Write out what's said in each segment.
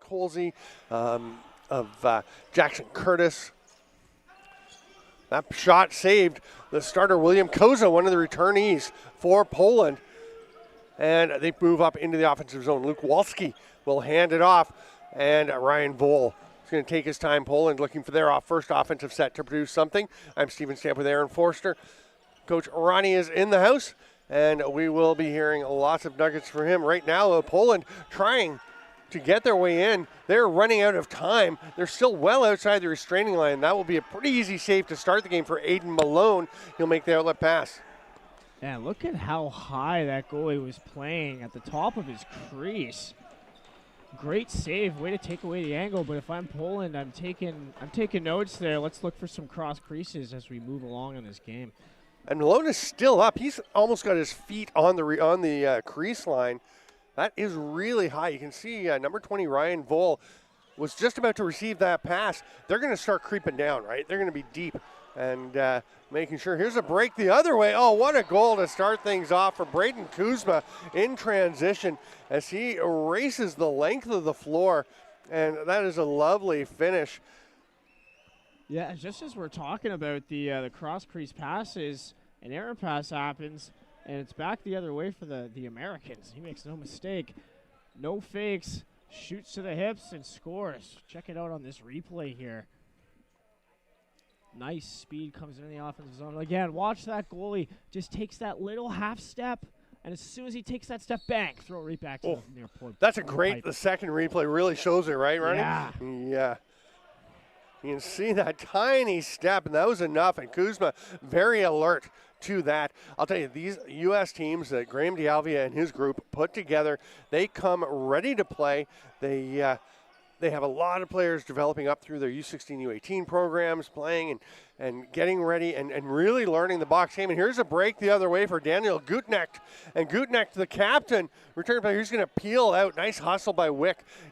Colsey, of Jackson Curtis. That shot saved the starter, William Koza, one of the returnees for Poland. And they move up into the offensive zone. Luke Walski will hand it off, and Ryan Voll is going to take his time. Poland looking for their first offensive set to produce something. I'm Stephen Stamp with Aaron Forster. Coach Ronnie is in the house, and we will be hearing lots of nuggets from him. Right now, Poland trying to get their way in. They're running out of time. They're still well outside the restraining line. That will be a pretty easy save to start the game for Aiden Malone. He'll make the outlet pass. Yeah, look at how high that goalie was playing at the top of his crease. Great save, way to take away the angle. But if I'm Poland, I'm taking notes there. Let's look for some cross creases as we move along in this game. And Malone is still up. He's almost got his feet on the crease line. That is really high. You can see number 20 Ryan Voll was just about to receive that pass. They're going to start creeping down, right? They're going to be deep and making sure. Here's a break the other way. Oh, what a goal to start things off for Braden Kuzma in transition as he erases the length of the floor. And that is a lovely finish. Yeah, just as we're talking about the cross crease passes, an error pass happens, and it's back the other way for the Americans. He makes no mistake. No fakes, shoots to the hips, and scores. Check it out on this replay here. Nice speed comes into the offensive zone. Again, watch that goalie just takes that little half step, and as soon as he takes that step, bang, throw it right back to the near port. That's a great, the second replay really shows it, right, Ronnie? Yeah. Yeah. You can see that tiny step, and that was enough, and Kuzma very alert to that. I'll tell you, these U.S. teams that Graham D'Alvia and his group put together, they come ready to play. They have a lot of players developing up through their U16, U18 programs, playing and getting ready and really learning the box game. And here's a break the other way for Daniel Gutknecht. And Gutknecht, the captain, return player, he's going to peel out. Nice hustle by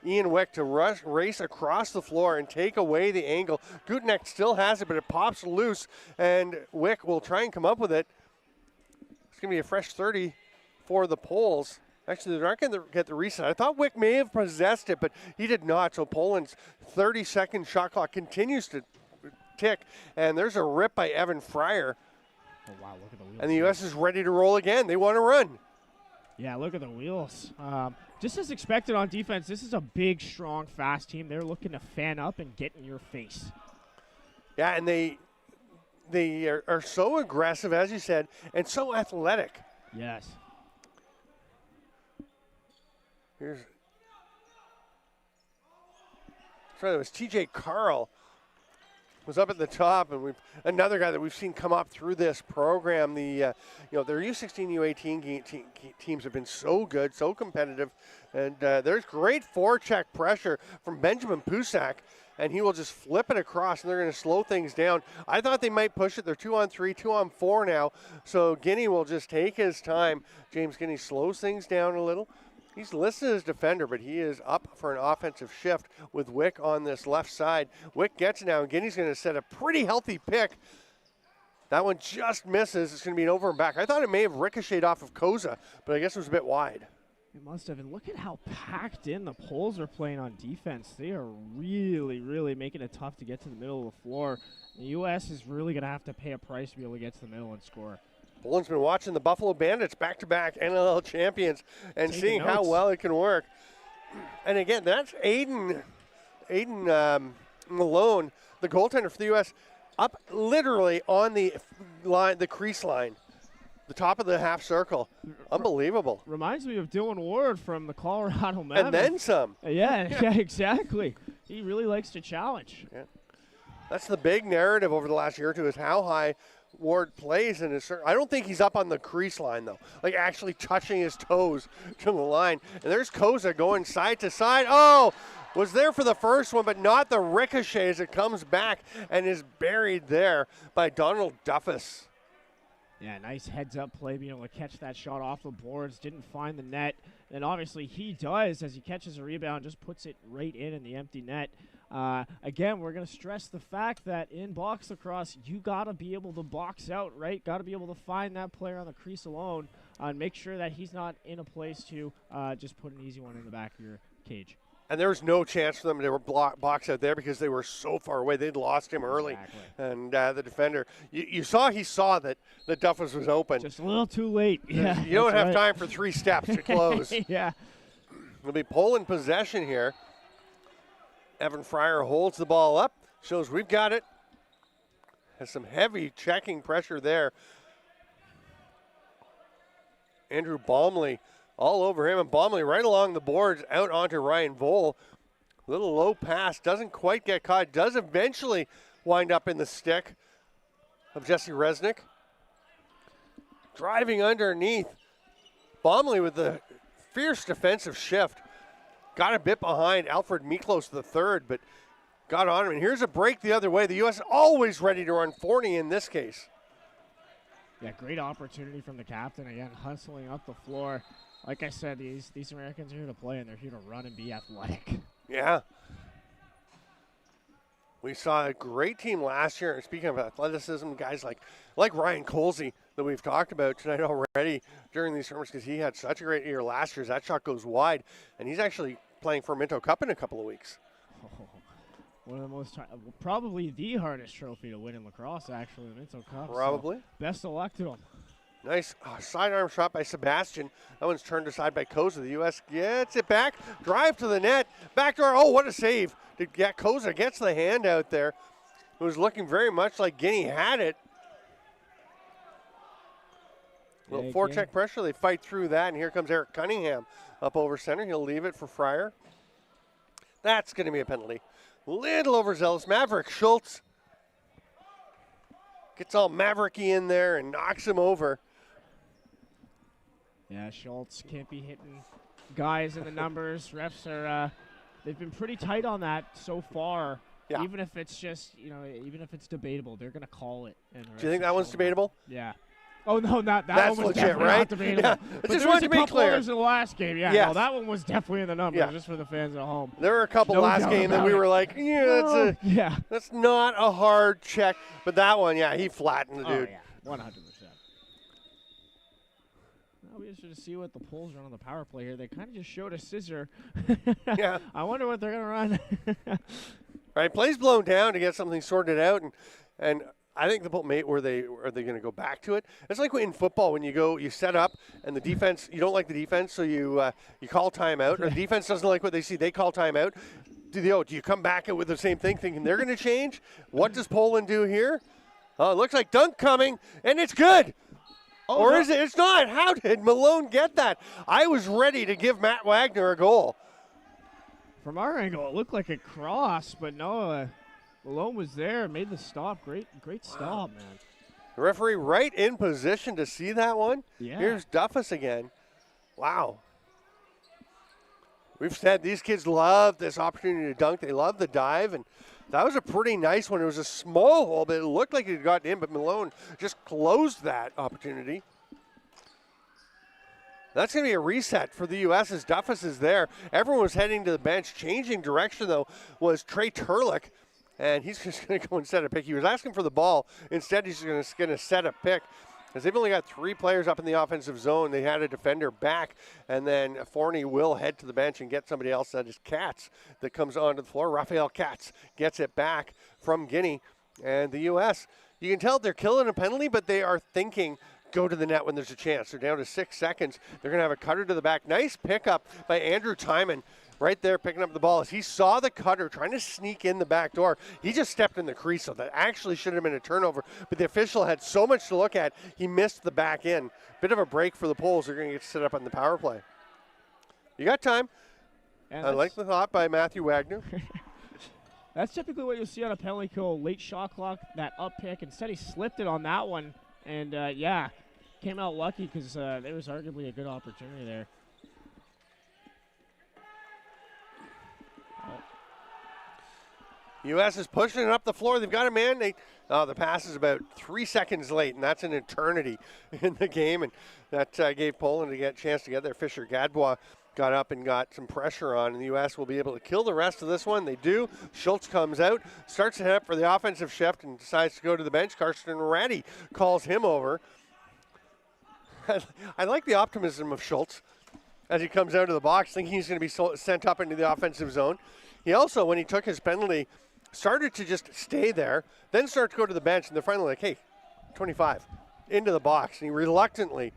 Ian Wick to race across the floor and take away the angle. Gutknecht still has it, but it pops loose, and Wick will try and come up with it. It's going to be a fresh 30 for the Poles. Actually, they're not going to get the reset. I thought Wick may have possessed it, but he did not. So Poland's 30-second shot clock continues to tick, and there's a rip by Evan Fryer. Oh, wow, look at the wheels. And the U.S. is ready to roll again. They want to run. Yeah, look at the wheels. Just as expected on defense, this is a big, strong, fast team. They're looking to fan up and get in your face. Yeah, and they are so aggressive, as you said, and so athletic. Yes. It was TJ Carl was up at the top, and another guy that we've seen come up through this program. Their U16, U18 teams have been so good, so competitive, and there's great forecheck pressure from Benjamin Pusak, and he will just flip it across, and they're going to slow things down. I thought they might push it. They're 2-on-3, 2-on-4 now, so Guinea will just take his time. James Guinea slows things down a little. He's listed as defender, but he is up for an offensive shift with Wick on this left side. Wick gets it now, and Guinea's going to set a pretty healthy pick. That one just misses. It's going to be an over and back. I thought it may have ricocheted off of Koza, but I guess it was a bit wide. It must have. And look at how packed in the Poles are playing on defense. They are really, really making it tough to get to the middle of the floor. The U.S. is really going to have to pay a price to be able to get to the middle and score. Poland's been watching the Buffalo Bandits back-to-back NLL champions and seeing how well it can work. And again, that's Aiden Malone, the goaltender for the U.S., up literally on the line, the crease line, the top of the half circle. Unbelievable. Reminds me of Dylan Ward from the Colorado Mammoth. And then some. Yeah, exactly. He really likes to challenge. Yeah. That's the big narrative over the last year or two, is how high Ward plays in his. I don't think he's up on the crease line, though, like actually touching his toes to the line. And there's Koza going side to side. Oh, was there for the first one, but not the ricochet as it comes back and is buried there by Donald Duffus. Yeah, nice heads-up play, being able to catch that shot off the boards. Didn't find the net. And obviously he does as he catches a rebound, just puts it right in the empty net. Again, we're going to stress the fact that in box lacrosse, you got to be able to box out, right? Got to be able to find that player on the crease alone and make sure that he's not in a place to just put an easy one in the back of your cage. And there was no chance for them to box out there because they were so far away. They'd lost him early. Exactly. And the defender, he saw that Duffus was open. Just a little too late. Yeah, you don't have time for 3 steps to close. Yeah. It'll be Poland possession here. Evan Fryer holds the ball up, shows we've got it. Has some heavy checking pressure there. Andrew Baumley all over him, and Baumley right along the boards out onto Ryan Vole. Little low pass, doesn't quite get caught, does eventually wind up in the stick of Jesse Resnick. Driving underneath. Baumley with the fierce defensive shift. Got a bit behind Alfred Miklos III, but got on him. And here's a break the other way. The U.S. always ready to run Forney in this case. Yeah, great opportunity from the captain. Again, hustling up the floor. Like I said, these Americans are here to play, and they're here to run and be athletic. Yeah. We saw a great team last year. And speaking of athleticism, guys like Ryan Colsey that we've talked about tonight already during these tournaments because he had such a great year last year. That shot goes wide, and he's actually playing for Minto Cup in a couple of weeks. Oh, one of the most, probably the hardest trophy to win in lacrosse, actually, the Minto Cup. Probably. So best of luck to him. Nice sidearm shot by Sebastian. That one's turned aside by Koza. The U.S. gets it back. Drive to the net. Backdoor. Oh, what a save. Koza gets the hand out there. It was looking very much like Guinea had it. Little forecheck pressure. They fight through that, and here comes Eric Cunningham up over center. He'll leave it for Fryer. That's going to be a penalty. Little overzealous. Maverick Schultz gets all Mavericky in there and knocks him over. Yeah, Schultz can't be hitting guys in the numbers. Refs are, they've been pretty tight on that so far. Yeah. Even if it's just, even if it's debatable, they're going to call it. And do you think that one's debatable? Yeah. Oh, no, not that That's one was legit, definitely right? not debatable. Yeah. But just there was wanted a to be couple clear. others in the last game. Yeah, yes. no, that one was definitely in the numbers, just for the fans at home. There were a couple last game that we were like, that's not a hard check. But that one, he flattened the dude. Oh, yeah, 100%. Now we just to see what the Poles run on the power play here. They kind of just showed a scissor. Yeah. I wonder what they're going to run. All right, play's blown down to get something sorted out, and I think the mate are they going to go back to it? It's like in football when you set up and the defense, you don't like the defense, so you call timeout, or the defense doesn't like what they see, they call timeout. Do you come back with the same thing thinking they're going to change? What does Poland do here? Oh, it looks like dunk coming, and it's good. Oh, or is it? It's not. How did Malone get that? I was ready to give Matt Wagner a goal. From our angle, it looked like a cross, but no, Malone was there, made the stop. Great stop, man. The referee right in position to see that one. Yeah. Here's Duffus again. Wow. We've said these kids love this opportunity to dunk. They love the dive, and that was a pretty nice one. It was a small hole, but it looked like it had gotten in, but Malone just closed that opportunity. That's going to be a reset for the U.S. as Duffus is there. Everyone was heading to the bench. Changing direction, though, was Trey Turlick, and he's just going to go and set a pick. He was asking for the ball. Instead, he's going to set a pick. Because they've only got 3 players up in the offensive zone. They had a defender back, and then Forney will head to the bench and get somebody else. That is Katz that comes onto the floor. Rafael Katz gets it back from Guinea. And the U.S., you can tell they're killing a penalty, but they are thinking go to the net when there's a chance. They're down to 6 seconds. They're going to have a cutter to the back. Nice pickup by Andrew Timon. Right there picking up the ball. As he saw the cutter trying to sneak in the back door, he just stepped in the crease, so that actually should have been a turnover. But the official had so much to look at, he missed the back end. Bit of a break for the Poles. They're going to get set up on the power play. You got time. And I like the thought by Matthew Wagner. That's typically what you'll see on a penalty kill. Late shot clock, that up pick. Instead, he slipped it on that one. And, came out lucky because there was arguably a good opportunity there. U.S. is pushing it up the floor. They've got a man. The pass is about 3 seconds late, and that's an eternity in the game. And that gave Poland a chance to get there. Fisher Gadbois got up and got some pressure on, and the U.S. will be able to kill the rest of this one. They do. Schultz comes out, starts to head up for the offensive shift, and decides to go to the bench. Karsten Ratty calls him over. I like the optimism of Schultz. as he comes out of the box, thinking he's going to be sent up into the offensive zone. He also, when he took his penalty, started to just stay there, then start to go to the bench, and they're finally like, hey, 25, into the box. And he reluctantly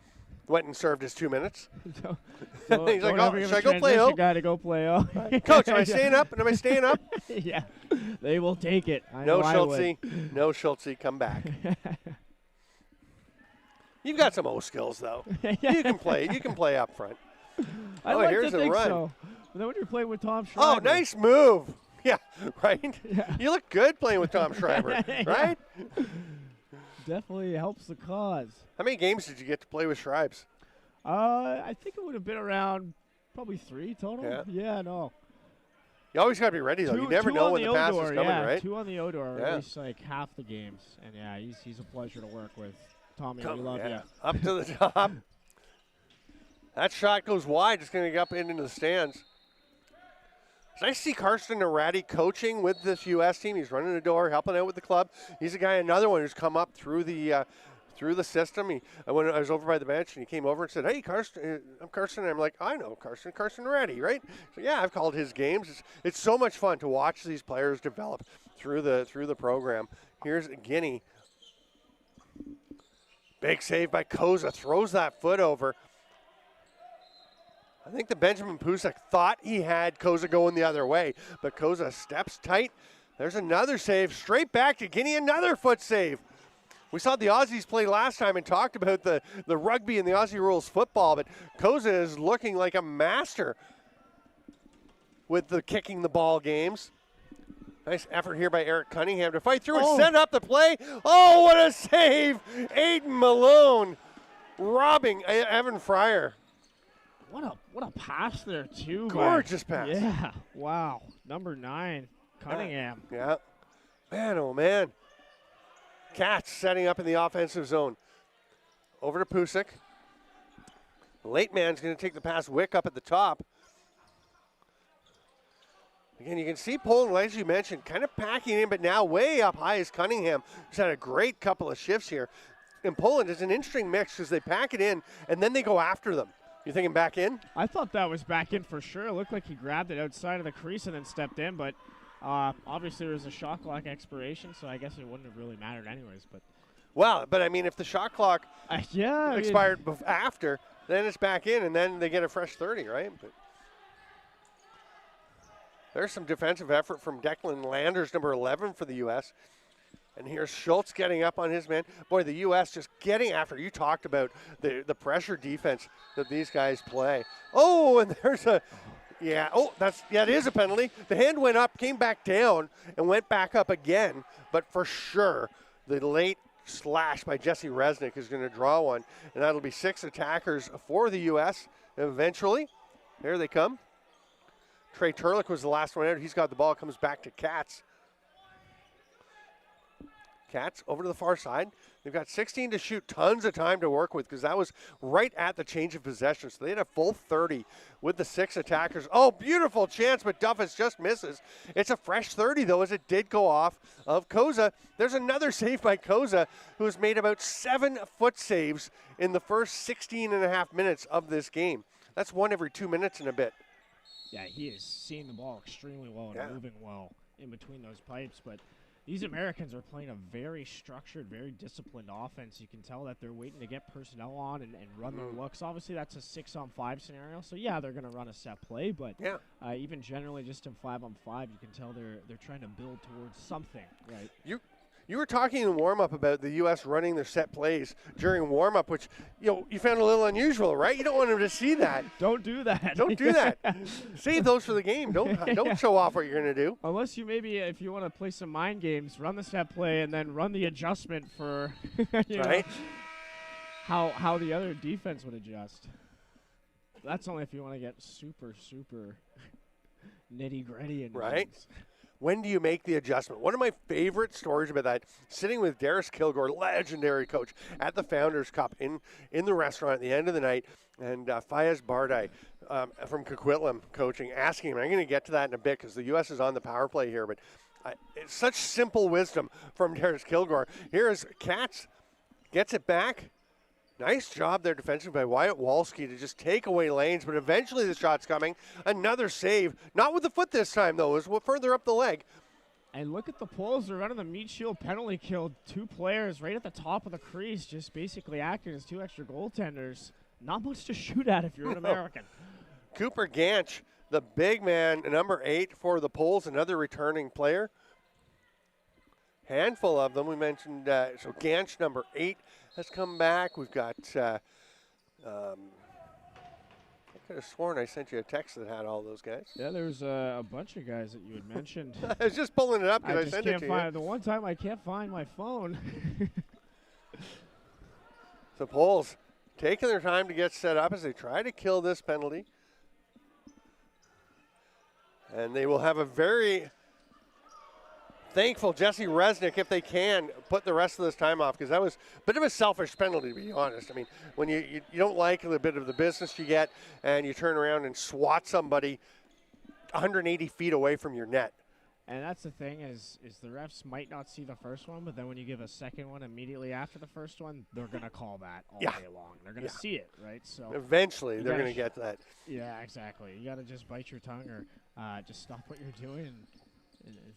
went and served his 2 minutes. He's like, oh, should I go play O? Got to go play O. Coach, am I staying up? And am I staying up? Yeah, they will take it. No Schultze, come back. You've got some O skills, though. You can play up front. I like here's to think a run. so. But then when you're playing with Tom Schreiber. Oh, nice move. Yeah, right? Yeah. You look good playing with Tom Schreiber, right? Definitely helps the cause. How many games did you get to play with Schreibs? I think it would have been around probably 3 total. Yeah, no. You always got to be ready, though. You never know when the pass is coming, right? 2 on the Odor, at least like half the games. And, yeah, he's a pleasure to work with. Tommy, we love you. Up to the top. That shot goes wide. It's going to get up into the stands. It's nice to see Karsten Narati coaching with this U.S. team. He's running the door, helping out with the club. He's a guy, another one who's come up through the system. I was over by the bench, and he came over and said, hey, Karsten, I'm Karsten. And I'm like, I know Karsten Narati, right? So, yeah, I've called his games. It's so much fun to watch these players develop through the program. Here's Guinea. Big save by Koza. Throws that foot over. I think the Benjamin Pusek thought he had Koza going the other way, but Koza steps tight. There's another save. Straight back to Guinea. Another foot save. We saw the Aussies play last time and talked about the rugby and the Aussie rules football, but Koza is looking like a master with the kicking the ball games. Nice effort here by Eric Cunningham to fight through and set up the play. Oh, what a save! Aiden Malone robbing Evan Fryer. What a pass there, too. Gorgeous pass. Yeah, wow. Number 9, Cunningham. Yeah. Man, oh, man. Cats setting up in the offensive zone. Over to Pusek. Late man's going to take the pass. Wick up at the top. Again, you can see Poland, as you mentioned, kind of packing in, but now way up high is Cunningham, who's had a great couple of shifts here. And Poland is an interesting mix because they pack it in, and then they go after them. You thinking back in? I thought that was back in for sure. It looked like he grabbed it outside of the crease and then stepped in, but obviously there was a shot clock expiration, so I guess it wouldn't have really mattered anyways. But I mean, if the shot clock expired after, then it's back in, and then they get a fresh 30, right? But there's some defensive effort from Declan Landers, number 11 for the U.S., and here's Schultz getting up on his man. Boy, the U.S. just getting after. You talked about the pressure defense that these guys play. Oh, and there's a – yeah. Oh, it is a penalty. The hand went up, came back down, and went back up again. But for sure, the late slash by Jesse Resnick is going to draw one, and that'll be 6 attackers for the U.S. eventually. There they come. Trey Turlick was the last one out. He's got the ball. Comes back to Katz. Cats over to the far side. They've got 16 to shoot, tons of time to work with because that was right at the change of possession. So they had a full 30 with the 6 attackers. Oh, beautiful chance, but Duffus just misses. It's a fresh 30, though, as it did go off of Koza. There's another save by Koza, who has made about 7 foot saves in the first 16 and a half minutes of this game. That's one every 2 minutes and a bit. Yeah, he is seeing the ball extremely well and moving well in between those pipes, but these Americans are playing a very structured, very disciplined offense. You can tell that they're waiting to get personnel on and run their looks. Obviously, that's a 6-on-5 scenario, so yeah, they're going to run a set play, but even generally just in 5-on-5, you can tell they're trying to build towards something, right? You were talking in warm-up about the U.S. running their set plays during warm-up, which you found a little unusual, right? You don't want them to see that. Don't do that. Don't do that. Save those for the game. Don't show off what you're going to do. Unless you maybe, if you want to play some mind games, run the set play and then run the adjustment for know, how the other defense would adjust. That's only if you want to get super, super nitty-gritty. Right. Games. When do you make the adjustment? One of my favorite stories about that, sitting with Darius Kilgore, legendary coach, at the Founders Cup in the restaurant at the end of the night, and Fayez Bardai from Coquitlam coaching, asking him, I'm going to get to that in a bit because the U.S. is on the power play here, but it's such simple wisdom from Darius Kilgore. Here is Katz, gets it back, Nice job there defensively by Wyatt Walski to just take away lanes, but eventually the shot's coming. Another save. Not with the foot this time, though. It was further up the leg. And look at the Poles. They're running the meat shield penalty kill. 2 players right at the top of the crease, just basically acting as 2 extra goaltenders. Not much to shoot at if you're an American. Cooper Ganch, the big man, number 8 for the Poles, another returning player. Handful of them. We mentioned, so Ganch, number 8, has come back. We've got, I could have sworn I sent you a text that had all those guys. Yeah, there's a bunch of guys that you had mentioned. I was just pulling it up because I sent it to you. The one time I can't find my phone. The Poles taking their time to get set up as they try to kill this penalty. And they will have a very thankful Jesse Resnick if they can put the rest of this time off, because that was a bit of a selfish penalty, to be honest. I mean, when you don't like a bit of the business you get and you turn around and swat somebody 180 feet away from your net. And that's the thing is the refs might not see the first one, but then when you give a second one immediately after the first one, they're going to call that all day long. They're going to see it, right? So eventually they're going to get that. Yeah, exactly. You got to just bite your tongue or just stop what you're doing and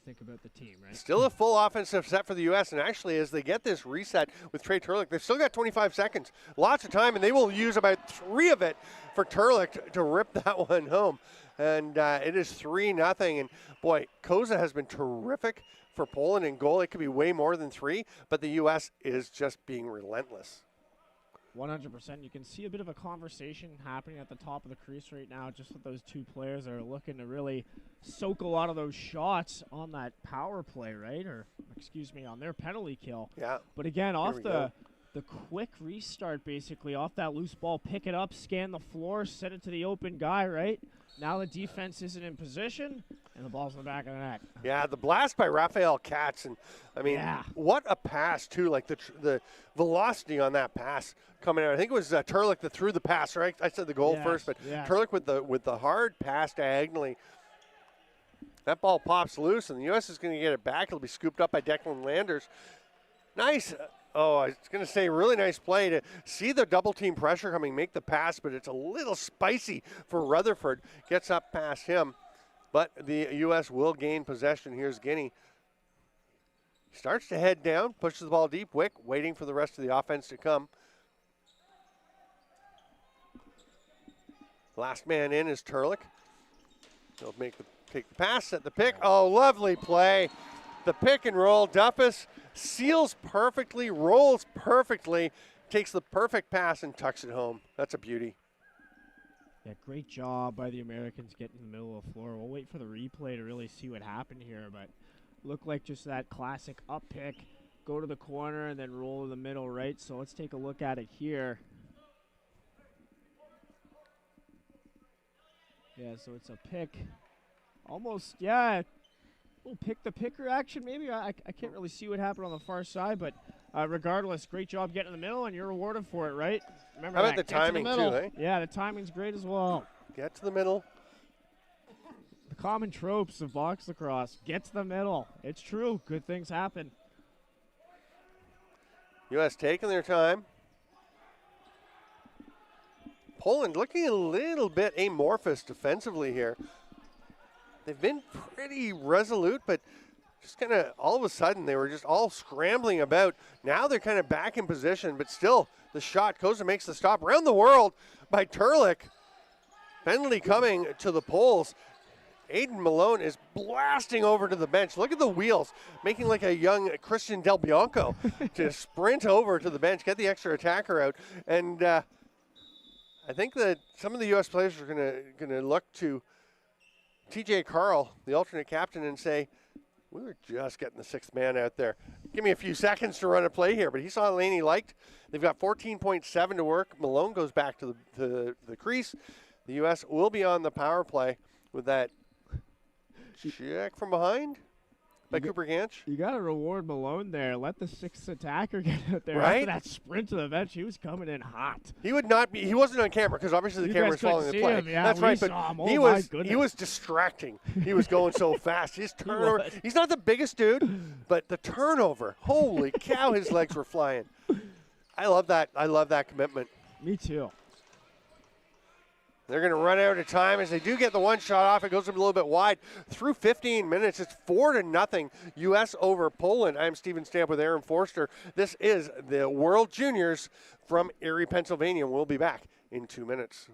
think about the team, right? Still a full offensive set for the U.S., and actually as they get this reset with Trey Turlick, they've still got 25 seconds. Lots of time, and they will use about 3 of it for Turlick to rip that one home. And it is 3-0. And, boy, Koza has been terrific for Poland in goal. It could be way more than 3, but the U.S. is just being relentless. 100%. You can see a bit of a conversation happening at the top of the crease right now, just with those 2 players that are looking to really soak a lot of those shots on that power play, right? Or, excuse me, on their penalty kill. Yeah. But again, off the quick restart, basically, off that loose ball, pick it up, scan the floor, send it to the open guy, right? Now the defense isn't in position, and the ball's in the back of the net. Yeah, the blast by Rafael Katz, and I mean, what a pass too! Like the velocity on that pass coming out. I think it was Turlick that threw the pass, right? I said the goal first, but Turlick with the hard pass diagonally. That ball pops loose, and the U.S. is going to get it back. It'll be scooped up by Declan Landers. Nice. Oh, I was going to say, really nice play to see the double team pressure coming, make the pass, but it's a little spicy for Rutherford. Gets up past him, but the U.S. will gain possession. Here's Guinea. Starts to head down, pushes the ball deep. Wick waiting for the rest of the offense to come. Last man in is Turlick. He'll take the pass, set the pick. Oh, lovely play. The pick and roll. Duffus seals perfectly, rolls perfectly, takes the perfect pass and tucks it home. That's a beauty. Yeah, great job by the Americans getting in the middle of the floor. We'll wait for the replay to really see what happened here, but looked like just that classic up pick, go to the corner, and then roll in the middle, right? So let's take a look at it here. Yeah, so it's a pick. Almost, yeah, little pick the picker action maybe. I can't really see what happened on the far side, but regardless, great job getting in the middle, and you're rewarded for it, right? Remember how about the timing too, eh? Yeah, the timing's great as well. Get to the middle. The common tropes of box lacrosse. Get to the middle. It's true. Good things happen. U.S. taking their time. Poland looking a little bit amorphous defensively here. They've been pretty resolute, but just kind of all of a sudden they were just all scrambling about. Now they're kind of back in position, but still the shot. Koza makes the stop around the world by Turlick. Penalty coming to the Poles. Aiden Malone is blasting over to the bench. Look at the wheels, making like a young Christian Del Bianco to sprint over to the bench, get the extra attacker out. And I think that some of the U.S. players are going to look to TJ Carl, the alternate captain, and say, we were just getting the 6th man out there. Give me a few seconds to run a play here. But he saw a lane he liked. They've got 14.7 to work. Malone goes back to the crease. The U.S. will be on the power play with that check from behind by Cooper Ganch. You got to reward Malone there. Let the 6th attacker get out there. Right? After that sprint to the bench, he was coming in hot. He would not be. He wasn't on camera because obviously the camera's following the play. Yeah, that's right. But he was distracting. He was going so fast. His turnover. He's not the biggest dude, but the turnover. Holy cow! His legs were flying. I love that. I love that commitment. Me too. They're going to run out of time as they do get the one shot off. It goes a little bit wide. Through 15 minutes, it's 4-0 U.S. over Poland. I'm Steven Stamp with Aaron Forster. This is the World Juniors from Erie, Pennsylvania. We'll be back in 2 minutes.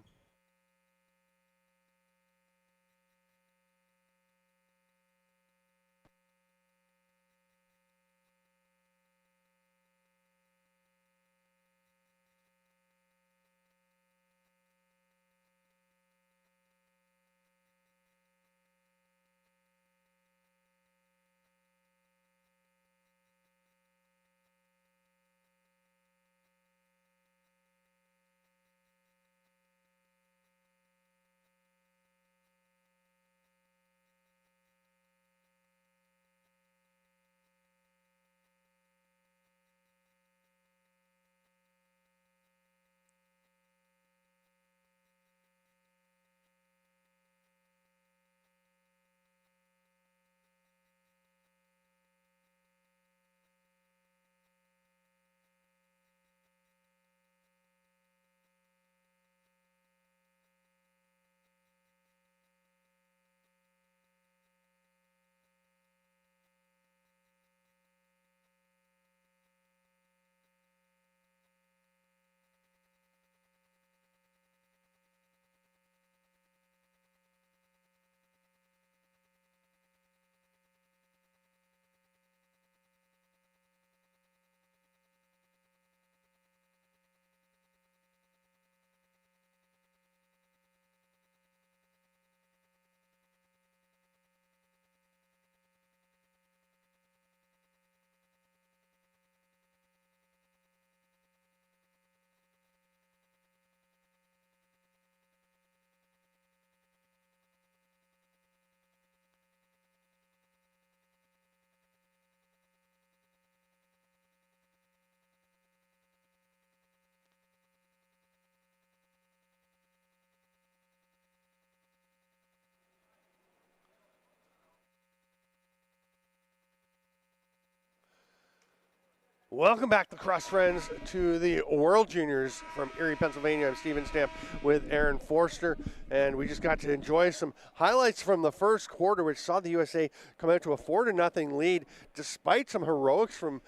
Welcome back, Lacrosse friends, to the World Juniors from Erie, Pennsylvania. I'm Steven Stamp with Aaron Forster, and we just got to enjoy some highlights from the first quarter, which saw the USA come out to a 4-0 lead, despite some heroics from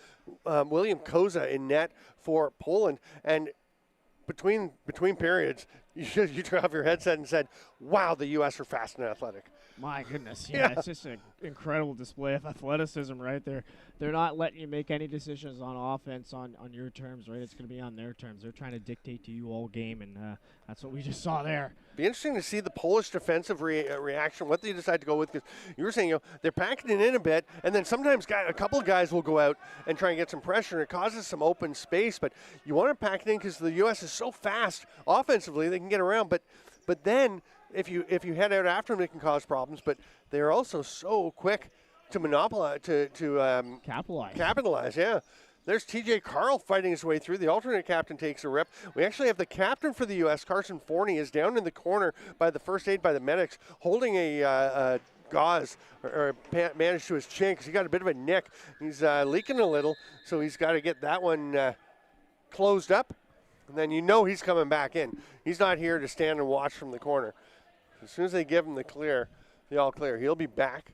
William Koza in net for Poland. And between periods, you took off your headset and said, wow, the U.S. are fast and athletic. My goodness, yeah, it's just an incredible display of athleticism right there. They're not letting you make any decisions on offense on your terms, right? It's going to be on their terms. They're trying to dictate to you all game, and that's what we just saw there. Be interesting to see the Polish defensive reaction, what they decide to go with, because you were saying, they're packing it in a bit, and then sometimes a couple of guys will go out and try and get some pressure, and it causes some open space, but you want to pack it in because the U.S. is so fast offensively, they can get around, but then if you head out after them, it can cause problems, but they're also so quick to monopolize, to capitalize, yeah. There's TJ Carl fighting his way through. The alternate captain takes a rip. We actually have the captain for the U.S., Carson Forney, is down in the corner by the first aid by the medics, holding a gauze or a bandage to his chin because he got a bit of a nick. He's leaking a little, so he's got to get that one closed up, and then he's coming back in. He's not here to stand and watch from the corner. As soon as they give him the all clear, he'll be back.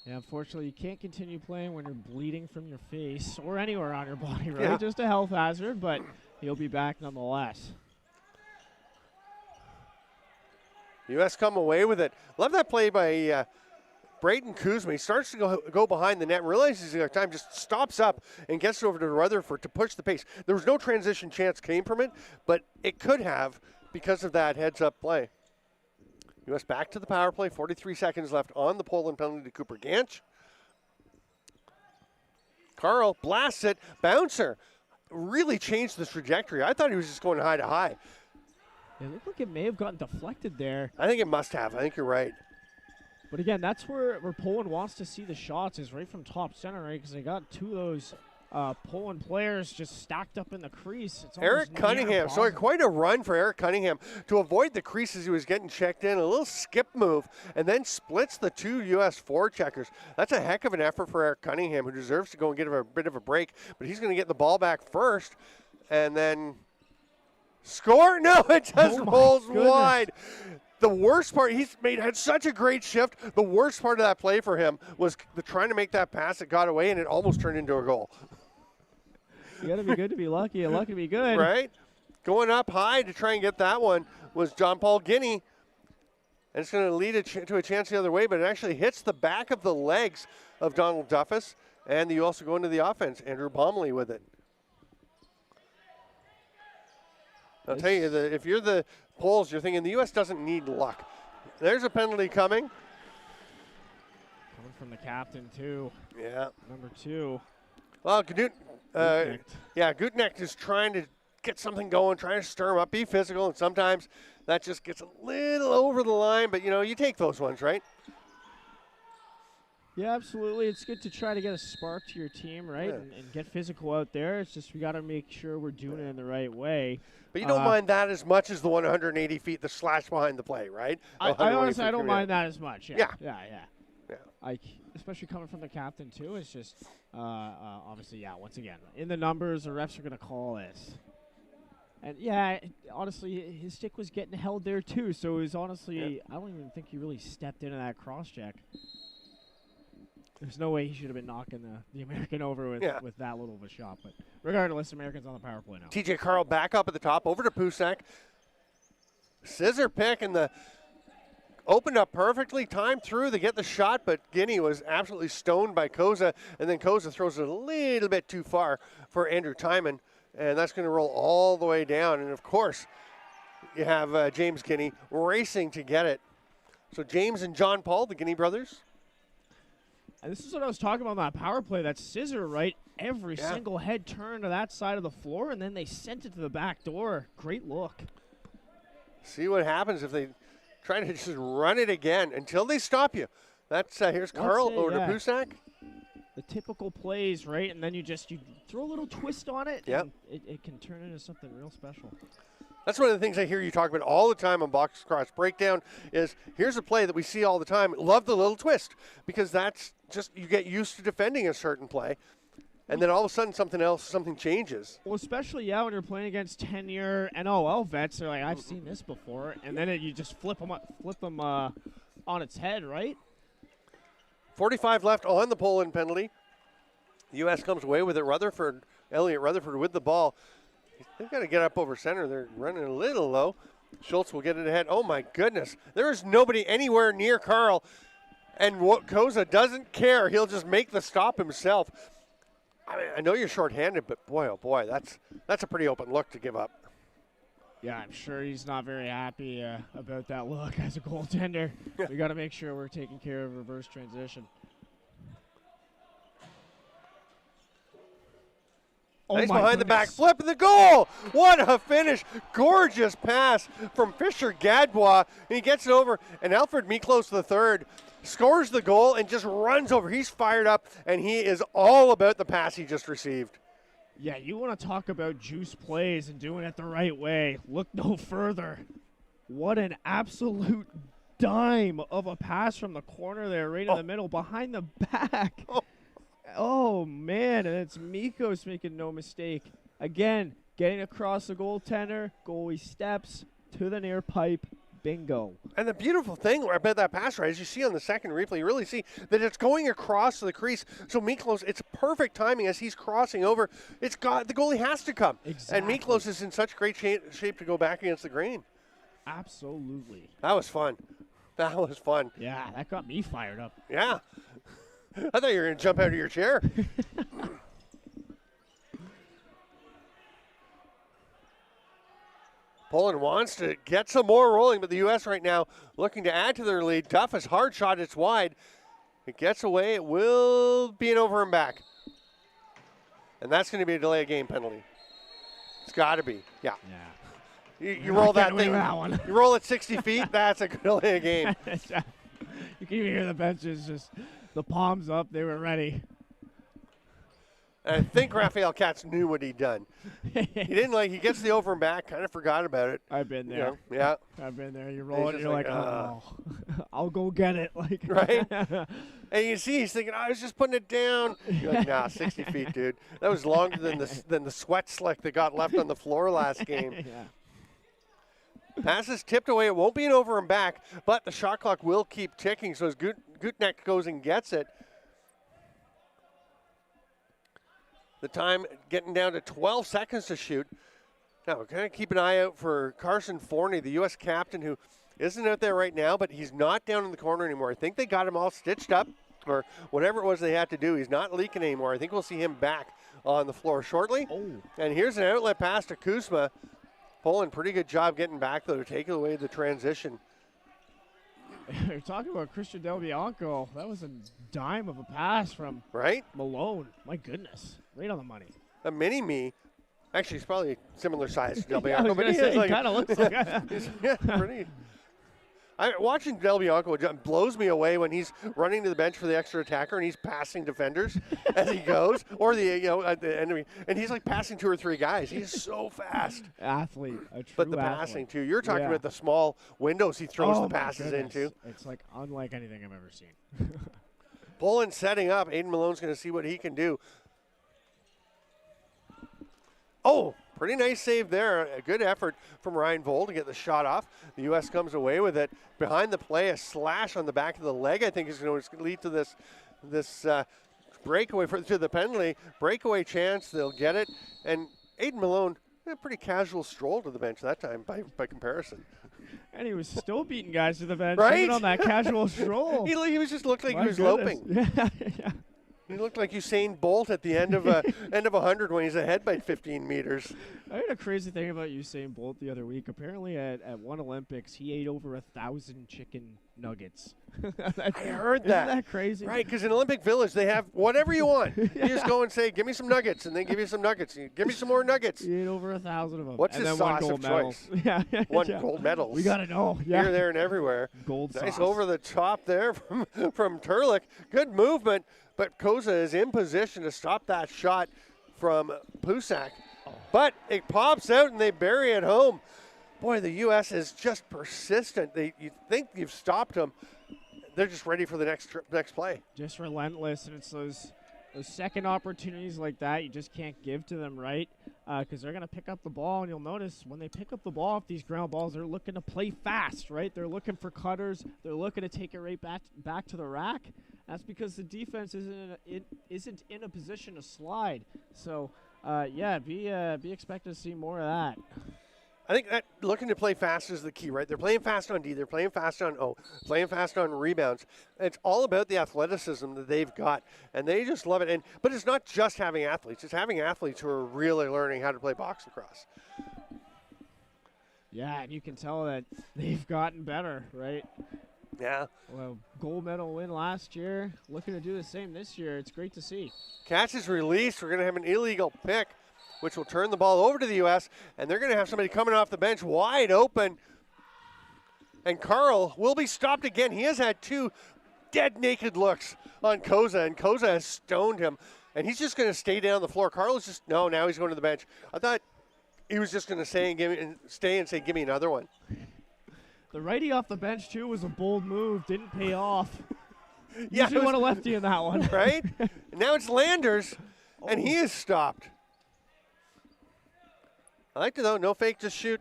Yeah, unfortunately, you can't continue playing when you're bleeding from your face or anywhere on your body, right? Yeah. Just a health hazard, but he'll be back nonetheless. U.S. come away with it. Love that play by Brayden Kuzma. He starts to go behind the net, realizes he's got time, just stops up and gets over to Rutherford to push the pace. There was no transition chance came from it, but it could have because of that heads-up play. U.S. back to the power play, 43 seconds left on the Poland penalty to Cooper Ganch. Carl blasts it, bouncer. Really changed the trajectory. I thought he was just going high to high. It looked like it may have gotten deflected there. I think it must have. I think you're right. But again, that's where Poland wants to see the shots, is right from top center, right? Because they got two of those Poland players just stacked up in the crease. It's Eric Cunningham, sorry, impossible. quite a run for Eric Cunningham to avoid the creases. He was getting checked in, a little skip move, and then splits the two U.S. forecheckers. That's a heck of an effort for Eric Cunningham, who deserves to go and get a bit of a break, but he's going to get the ball back first, and then score? No, it just rolls wide. The worst part, had such a great shift. The worst part of that play for him was trying to make that pass that got away, and it almost turned into a goal. You got to be good to be lucky and lucky to be good. Right? Going up high to try and get that one was John Paul Guinea. And it's going to lead to a chance the other way, but it actually hits the back of the legs of Donald Duffus. And you also go into the offense. Andrew Bomley with it. I'll tell you, if you're the Poles, you're thinking the U.S. doesn't need luck. There's a penalty coming. Coming from the captain, too. Yeah. Number 2. Well, Gutknecht is trying to get something going, trying to stir him up, be physical, and sometimes that just gets a little over the line, but, you take those ones, right? Yeah, absolutely. It's good to try to get a spark to your team, right, and get physical out there. It's just we got to make sure we're doing it in the right way. But you don't mind that as much as the 180 feet, the slash behind the play, right? I honestly, I don't mind that as much. Yeah. Especially coming from the captain, too. It's just, obviously, once again, in the numbers, the refs are going to call this. And, honestly, his stick was getting held there, too. So it was honestly, I don't even think he really stepped into that cross-check. There's no way he should have been knocking the American over with that little of a shot. But regardless, Americans on the power play now. TJ Carl back up at the top, over to Pusak. Scissor pick, and the opened up perfectly, timed through to get the shot, but Guinea was absolutely stoned by Koza, and then Koza throws it a little bit too far for Andrew Timon, and that's going to roll all the way down. And, of course, you have James Guinea racing to get it. So James and John Paul, the Guinea brothers. And this is what I was talking about on that power play, that scissor, right? Every single head turned to that side of the floor, and then they sent it to the back door. Great look. See what happens if they try to just run it again until they stop you. That's here's Carl over to Pusak. The typical plays, right? And then you throw a little twist on it, and it can turn into something real special. That's one of the things I hear you talk about all the time on Boxscore Breakdown is here's a play that we see all the time. Love the little twist because that's just you get used to defending a certain play, and then all of a sudden something changes. Well, especially, when you're playing against 10-year NOL vets, they're like, I've seen this before, and then you just flip them on its head, right? 45 left on the Poland penalty. The U.S. comes away with it. Elliot Rutherford with the ball. They've got to get up over center. They're running a little low. Schultz will get it ahead. Oh, my goodness. There is nobody anywhere near Carl. And Koza doesn't care. He'll just make the stop himself. I mean, I know you're shorthanded, but boy, oh boy, that's a pretty open look to give up. Yeah, I'm sure he's not very happy about that look as a goaltender. We got to make sure we're taking care of reverse transition. Nice behind the back flip and the goal. What a finish. Gorgeous pass from Fisher Gadbois. And he gets it over, and Alfred Miklos III scores the goal and just runs over. He's fired up, and he is all about the pass he just received. Yeah, you want to talk about juice plays and doing it the right way. Look no further. What an absolute dime of a pass from the corner there, right in the middle, behind the back. Oh, man, and it's Mikos making no mistake. Again, getting across the goaltender, goalie steps to the near pipe, bingo. And the beautiful thing about that pass, right, as you see on the second replay, you really see that it's going across the crease. So Miklos, it's perfect timing as he's crossing over. The goalie has to come. Exactly. And Miklos is in such great shape to go back against the grain. Absolutely. That was fun. Yeah, that got me fired up. Yeah. I thought you were going to jump out of your chair. Poland wants to get some more rolling, but the U.S. right now looking to add to their lead. Duffus, hard shot, it's wide. It gets away. It will be an over and back. And that's going to be a delay of game penalty. It's got to be. Yeah. You roll that thing. You roll it 60 feet, that's a delay of game. You can even hear the benches just the palms up. They were ready. And I think Raphael Katz knew what he'd done. He didn't he gets the over and back, kind of forgot about it. I've been there. You know, yeah. I've been there. You roll it, and you're like, oh, I'll go get it. Right? And you see, he's thinking, I was just putting it down. You're like, nah, 60 feet, dude. That was longer than the sweat slick that got left on the floor last game. Yeah. Pass is tipped away. It won't be an over and back, but the shot clock will keep ticking. So as Gutneck goes and gets it, the time getting down to 12 seconds to shoot. Now, we're going to keep an eye out for Carson Forney, the U.S. captain, who isn't out there right now, but he's not down in the corner anymore. I think they got him all stitched up or whatever it was they had to do. He's not leaking anymore. I think we'll see him back on the floor shortly. Oh. And here's an outlet pass to Kuzma. Poland, pretty good job getting back, though, to take away the transition. You're talking about Christian Del Bianco. That was a dime of a pass from Malone. My goodness. Right on the money. A mini-me. Actually, he's probably similar size to Del Yeah, Bianco, but he kind of looks like he's pretty. Watching Del Bianco blows me away when he's running to the bench for the extra attacker and he's passing defenders as he goes, or at the enemy, and he's like passing 2 or 3 guys. He's so fast. Athlete, a true But the athlete. passing too. You're talking about the small windows he throws the passes into. It's like unlike anything I've ever seen. Poland setting up. Aiden Malone's going to see what he can do. Oh, pretty nice save there. A good effort from Ryan Vold to get the shot off. The U.S. comes away with it. Behind the play, a slash on the back of the leg, I think, is going to lead to this breakaway to the penalty. Breakaway chance, they'll get it. And Aiden Malone, a pretty casual stroll to the bench that time by comparison. And he was still beating guys to the bench, right? even on that casual stroll. He was just looked like My he was goodness. loping. Yeah. He looked like Usain Bolt at the end of 100 when he's ahead by 15 meters. I heard a crazy thing about Usain Bolt the other week. Apparently at one Olympics, he ate over 1,000 chicken nuggets. I heard that. Isn't that crazy? Right, because in Olympic Village, they have whatever you want. You just go and say, give me some nuggets, and they give you some nuggets. You give me some more nuggets. He ate over 1,000 of them. What's and his then sauce one of gold medal. choice? Yeah. Gold medals. We got to know. Yeah. Here, there, and everywhere. Gold nice sauce. over the top there from Turlick. Good movement, but Koza is in position to stop that shot from Pusak. But it pops out, and they bury it home. Boy, the U.S. is just persistent. You think you've stopped them. They're just ready for the next play. Just relentless, and it's those second opportunities like that you just can't give to them, right? Because they're going to pick up the ball, and you'll notice when they pick up the ball off these ground balls, they're looking to play fast, right? They're looking for cutters. They're looking to take it right back to the rack. That's because the defense isn't in a position to slide. So, be expected to see more of that. I think that looking to play fast is the key, right? They're playing fast on D. They're playing fast on O. Playing fast on rebounds. It's all about the athleticism that they've got, and they just love it. But it's not just having athletes. It's having athletes who are really learning how to play box lacrosse. Yeah, and you can tell that they've gotten better, right? Yeah. Well, gold medal win last year. Looking to do the same this year. It's great to see. Catch is released. We're going to have an illegal pick, which will turn the ball over to the U.S., and they're going to have somebody coming off the bench wide open. And Carl will be stopped again. He has had 2 dead naked looks on Koza, and Koza has stoned him. And he's just going to stay down the floor. Carl is just, no, now he's going to the bench. I thought he was just going to stay and say, give me another one. The righty off the bench, too, was a bold move. Didn't pay off. Yeah, Usually want a lefty in that one. Right? And now it's Landers, and he is stopped. I like it, though. No fake, just shoot.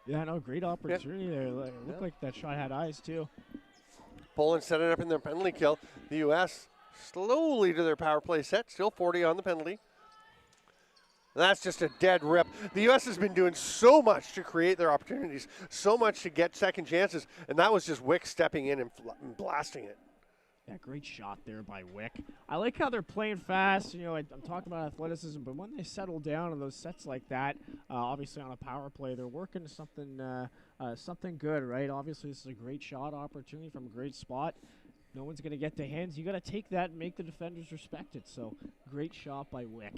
Yeah, no, great opportunity there. It looked like that shot had eyes, too. Poland set it up in their penalty kill. The U.S. slowly to their power play set. Still 40 on the penalty. That's just a dead rip. The U.S. has been doing so much to create their opportunities, so much to get second chances, and that was just Wick stepping in and blasting it. Yeah, great shot there by Wick. I like how they're playing fast. You know, I'm talking about athleticism, but when they settle down on those sets like that, obviously on a power play, they're working something good, right? Obviously, this is a great shot opportunity from a great spot. No one's going to get to hands. You got to take that and make the defenders respect it. So, great shot by Wick.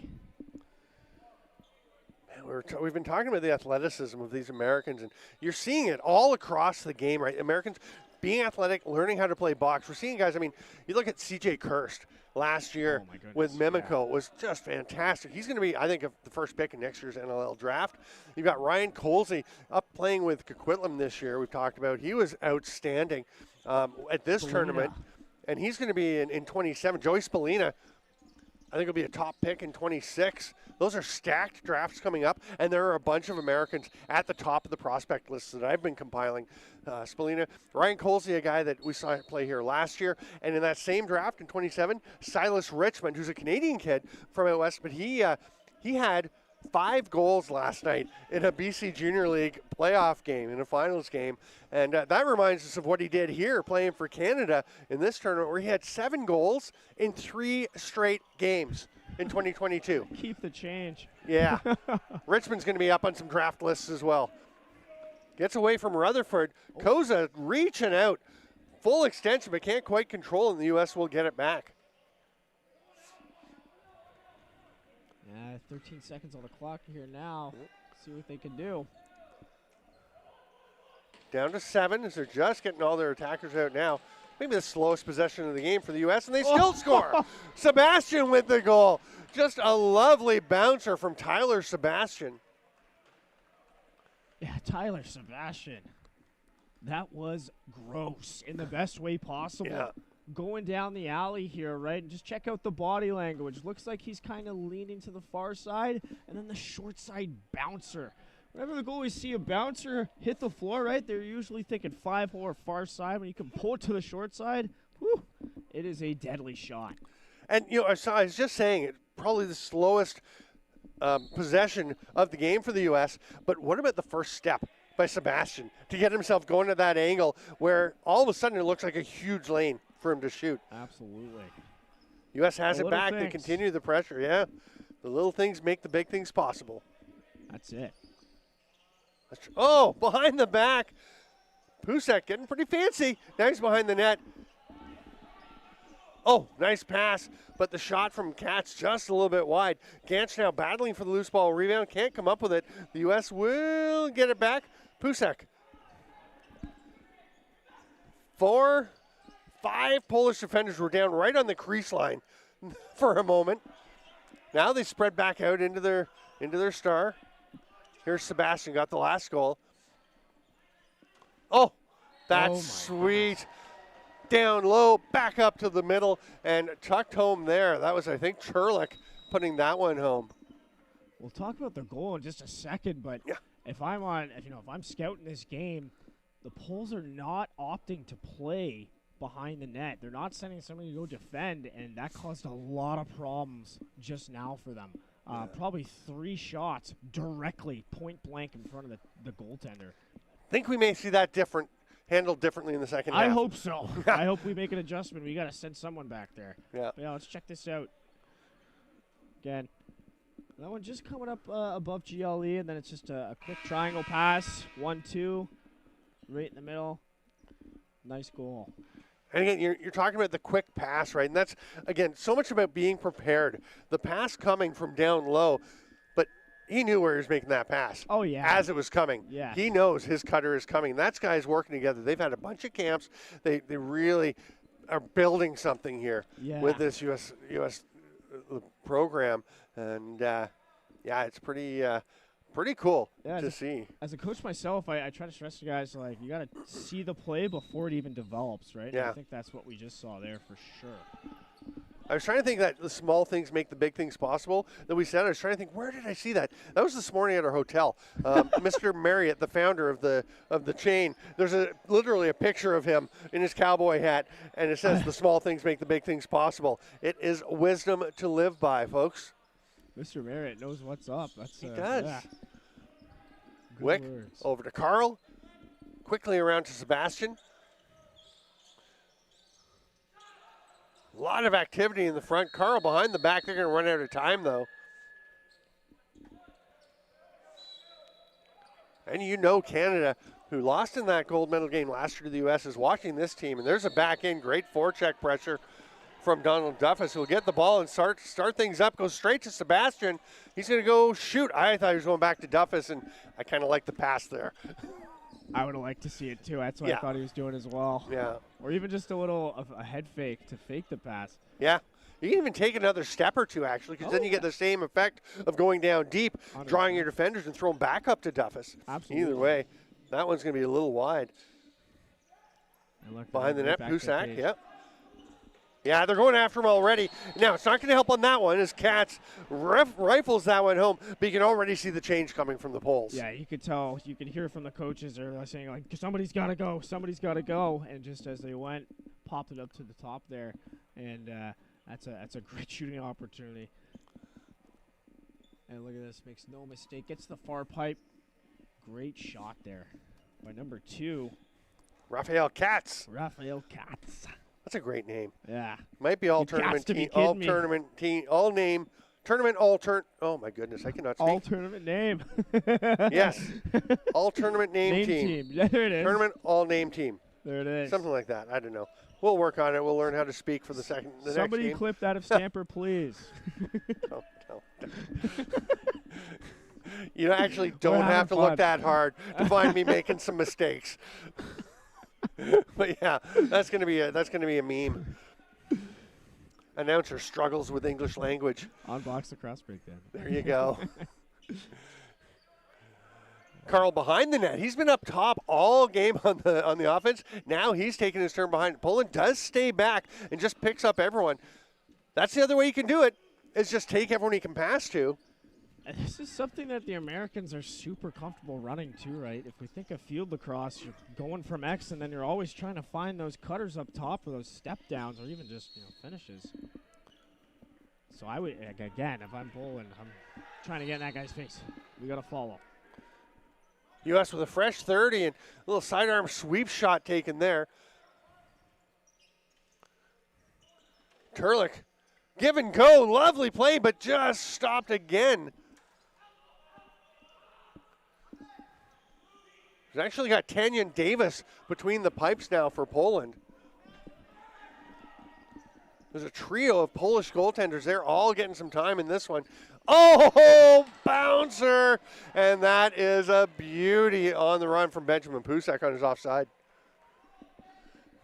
We've been talking about the athleticism of these Americans, and you're seeing it all across the game, right? Americans being athletic, learning how to play box. We're seeing guys, I mean, you look at CJ Kirst last year with Mimico was just fantastic. He's going to be, I think, the first pick in next year's NLL draft. You've got Ryan Colsey up playing with Coquitlam this year. We've talked about. He was outstanding at this tournament, and he's going to be in 27. Joey Spallina, I think, will be a top pick in 26. Those are stacked drafts coming up, and there are a bunch of Americans at the top of the prospect list that I've been compiling. Spallina, Ryan Colsey, a guy that we saw play here last year, and in that same draft in 27, Silas Richmond, who's a Canadian kid from out west, but he had 5 goals last night in a BC Junior League playoff game, in a finals game, and that reminds us of what he did here playing for Canada in this tournament, where he had 7 goals in 3 straight games in 2022. Keep the change. Yeah. Richmond's going to be up on some draft lists as well. Gets away from Rutherford. Koza reaching out. Full extension, but can't quite control, and the U.S. will get it back. 13 seconds on the clock here now. See what they can do. Down to 7 as they're just getting all their attackers out now. Maybe the slowest possession of the game for the U.S., and they still score. Sebastian with the goal. Just a lovely bouncer from Tyler Sebastian. Yeah, Tyler Sebastian. That was gross in the best way possible. Yeah. Going down the alley here, right? And just check out the body language. Looks like he's kind of leaning to the far side, and then the short side bouncer. Whenever the goalies see a bouncer hit the floor, right, they're usually thinking 5-4 far side. When you can pull it to the short side, whew, it is a deadly shot. And, you know, I was just saying, it probably the slowest possession of the game for the U.S., but what about the first step by Sebastian to get himself going to that angle where all of a sudden it looks like a huge lane for him to shoot? Absolutely. U.S. has it back. They continue the pressure, yeah. The little things make the big things possible. That's it. Oh, behind the back. Pusek getting pretty fancy. Now he's behind the net. Oh, nice pass, but the shot from Katz just a little bit wide. Gantz now battling for the loose ball rebound. Can't come up with it. The U.S. will get it back. Pusek. 4, 5 Polish defenders were down right on the crease line for a moment. Now they spread back out into their star. Here's Sebastian, got the last goal. Oh, that's sweet. Goodness. Down low, back up to the middle, and tucked home there. That was, I think, Cherlik putting that one home. We'll talk about the goal in just a second, but if I'm scouting this game, the Poles are not opting to play behind the net. They're not sending somebody to go defend, and that caused a lot of problems just now for them. Probably 3 shots directly, point blank in front of the goaltender. I think we may see that handled differently in the second half. I hope so. I hope we make an adjustment. We got to send someone back there. Yeah. But yeah, let's check this out. Again, that one just coming up above GLE, and then it's just a quick triangle pass. 1-2, right in the middle. Nice goal. And again, you're talking about the quick pass, right? And that's, again, so much about being prepared. The pass coming from down low, but he knew where he was making that pass. Oh, yeah. As it was coming. Yeah. He knows his cutter is coming. That's guys working together. They've had a bunch of camps. They really are building something here with this U.S. program. And, it's pretty cool to see. As a coach myself, I try to stress to guys, like, you got to see the play before it even develops, right? Yeah. And I think that's what we just saw there for sure. I was trying to think that the small things make the big things possible that we said. I was trying to think, where did I see that? That was this morning at our hotel. Mr. Marriott, the founder of the chain, there's literally a picture of him in his cowboy hat, and it says the small things make the big things possible. It is wisdom to live by, folks. Mr. Marriott knows what's up. He does. Yeah. Wick over to Carl. Quickly around to Sebastian. A lot of activity in the front. Carl behind the back. They're going to run out of time, though. And you know Canada, who lost in that gold medal game last year to the U.S., is watching this team. And there's a back end, great forecheck pressure from Donald Duffus, who will get the ball and start things up, goes straight to Sebastian. He's going to go shoot. I thought he was going back to Duffus, and I kind of like the pass there. I would have liked to see it too. That's what I thought he was doing as well. Yeah. Or even just a little of a head fake to fake the pass. Yeah. You can even take another step or two, actually, because then you get the same effect of going down deep, 100%. drawing your defenders and throwing back up to Duffus. Absolutely. Either way, that one's going to be a little wide. Behind the net, Pusak, yep. Yeah, they're going after him already. Now, it's not going to help on that one as Katz rifles that one home, but you can already see the change coming from the poles. Yeah, you could tell. You could hear from the coaches. They're saying, like, somebody's got to go. Somebody's got to go. And just as they went, popped it up to the top there. And that's a great shooting opportunity. And look at this. Makes no mistake. Gets the far pipe. Great shot there by number 2. Raphael Katz. Raphael Katz. That's a great name. Yeah. Might be all tournament team. All tournament team. All name. Tournament all turn. Oh my goodness, I cannot speak. All tournament name. Yes. All tournament name team. Yeah, there it is. Tournament all name team. There it is. Something like that. I don't know. We'll work on it. We'll learn how to speak for the Somebody next game. clip that of Stamper, please. No. You actually don't have to look that hard to find me making some mistakes. But yeah, that's gonna be a meme. Announcer struggles with English language. On Box Lacrosse Breakdown. There you go. Carl behind the net. He's been up top all game on the offense. Now he's taking his turn behind. Poland does stay back and just picks up everyone. That's the other way you can do it, is just take everyone he can pass to. And this is something that the Americans are super comfortable running too, right? If we think of field lacrosse, you're going from X, and then you're always trying to find those cutters up top or those step downs or even just finishes. So I would, again, if I'm Poland, I'm trying to get in that guy's face. We got to follow. U.S. with a fresh 30 and a little sidearm sweep shot taken there. Turlick, give and go, lovely play, but just stopped again. He's actually got Tanyan Davis between the pipes now for Poland. There's a trio of Polish goaltenders. They're all getting some time in this one. Oh, bouncer! And that is a beauty on the run from Benjamin Pusak on his offside.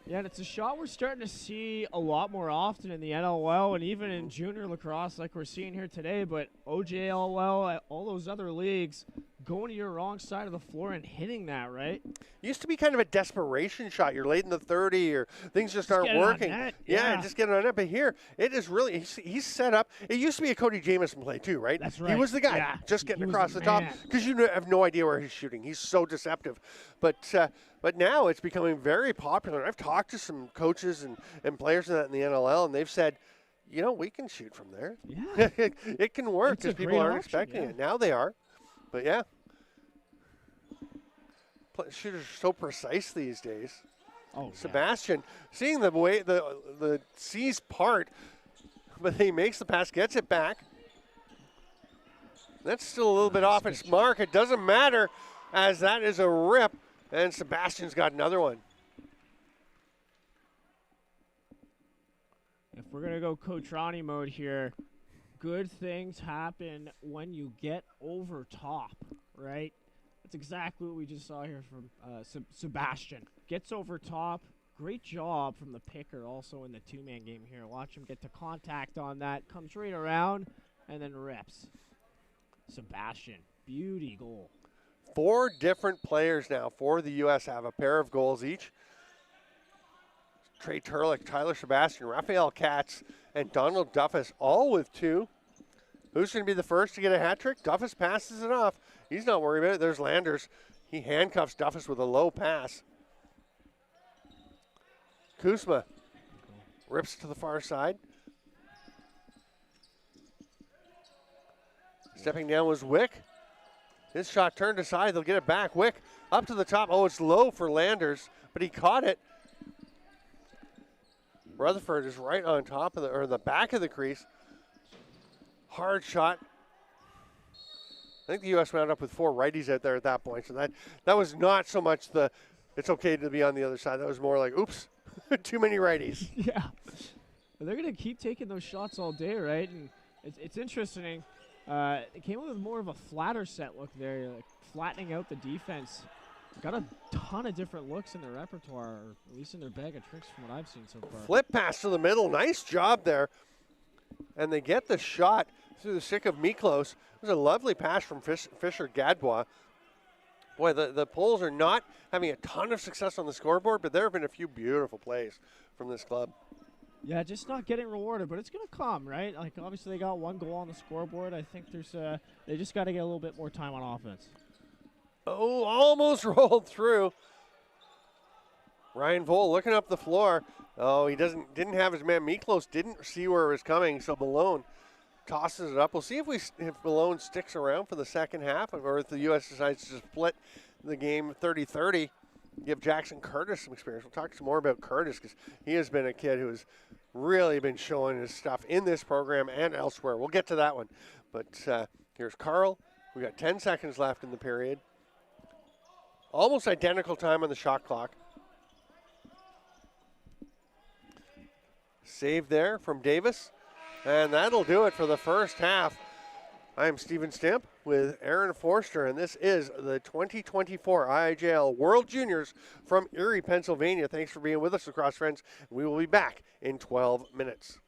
Yeah, and it's a shot we're starting to see a lot more often in the NLL and even in junior lacrosse like we're seeing here today. But WJLL, all those other leagues, going to your wrong side of the floor and hitting that, right? Used to be kind of a desperation shot. You're late in the 30 or things just aren't working. Yeah, just get on net. But here, it is really, he's set up. It used to be a Cody Jamieson play too, right? That's right. He was the guy just getting across the top because you have no idea where he's shooting. He's so deceptive. But now it's becoming very popular. I've talked to some coaches and players in the NLL, and they've said, we can shoot from there. Yeah. It can work because people aren't expecting it. Now they are. But yeah. Shooters are so precise these days. Oh, Sebastian, seeing the way the C's part, but he makes the pass, gets it back. That's still a little bit off its mark. It doesn't matter as that is a rip, and Sebastian's got another one. If we're going to go Coach Ronnie mode here, good things happen when you get over top, right? That's exactly what we just saw here from Sebastian. Gets over top. Great job from the picker also in the two-man game here. Watch him get to contact on that. Comes right around and then rips. Sebastian, beauty goal. 4 different players now for the U.S. have a pair of goals each. Trey Turlick, Tyler Sebastian, Raphael Katz, and Donald Duffus all with 2. Who's going to be the first to get a hat trick? Duffus passes it off. He's not worried about it. There's Landers. He handcuffs Duffus with a low pass. Kuzma rips to the far side. Stepping down was Wick. His shot turned aside. They'll get it back. Wick up to the top. Oh, it's low for Landers, but he caught it. Rutherford is right on top of the back of the crease. Hard shot. I think the U.S. wound up with 4 righties out there at that point. So that was not so much it's okay to be on the other side. That was more like, oops, too many righties. Yeah. But they're going to keep taking those shots all day, right? And it's interesting. It came up with more of a flatter set look there, like flattening out the defense got a ton of different looks in their repertoire, or at least in their bag of tricks from what I've seen so far. Flip pass to the middle. Nice job there. And they get the shot through the stick of Miklos. It was a lovely pass from Fisher Gadbois. Boy, the Poles are not having a ton of success on the scoreboard, but there have been a few beautiful plays from this club. Yeah, just not getting rewarded, but it's going to come, right? Like, obviously, they got 1 goal on the scoreboard. I think they just got to get a little bit more time on offense. Oh, almost rolled through. Ryan Vole looking up the floor. Oh, he didn't have his man. Miklos didn't see where it was coming, so Malone tosses it up. We'll see if Malone sticks around for the second half, or if the U.S. decides to split the game 30-30, give Jackson Curtis some experience. We'll talk some more about Curtis because he has been a kid who has really been showing his stuff in this program and elsewhere. We'll get to that one. But here's Carl. We got 10 seconds left in the period. Almost identical time on the shot clock. Save there from Davis. And that'll do it for the first half. I am Steven Stamp with Aaron Forster, and this is the 2024 IIJL World Juniors from Erie, Pennsylvania. Thanks for being with us, Lacrosse friends. We will be back in 12 minutes.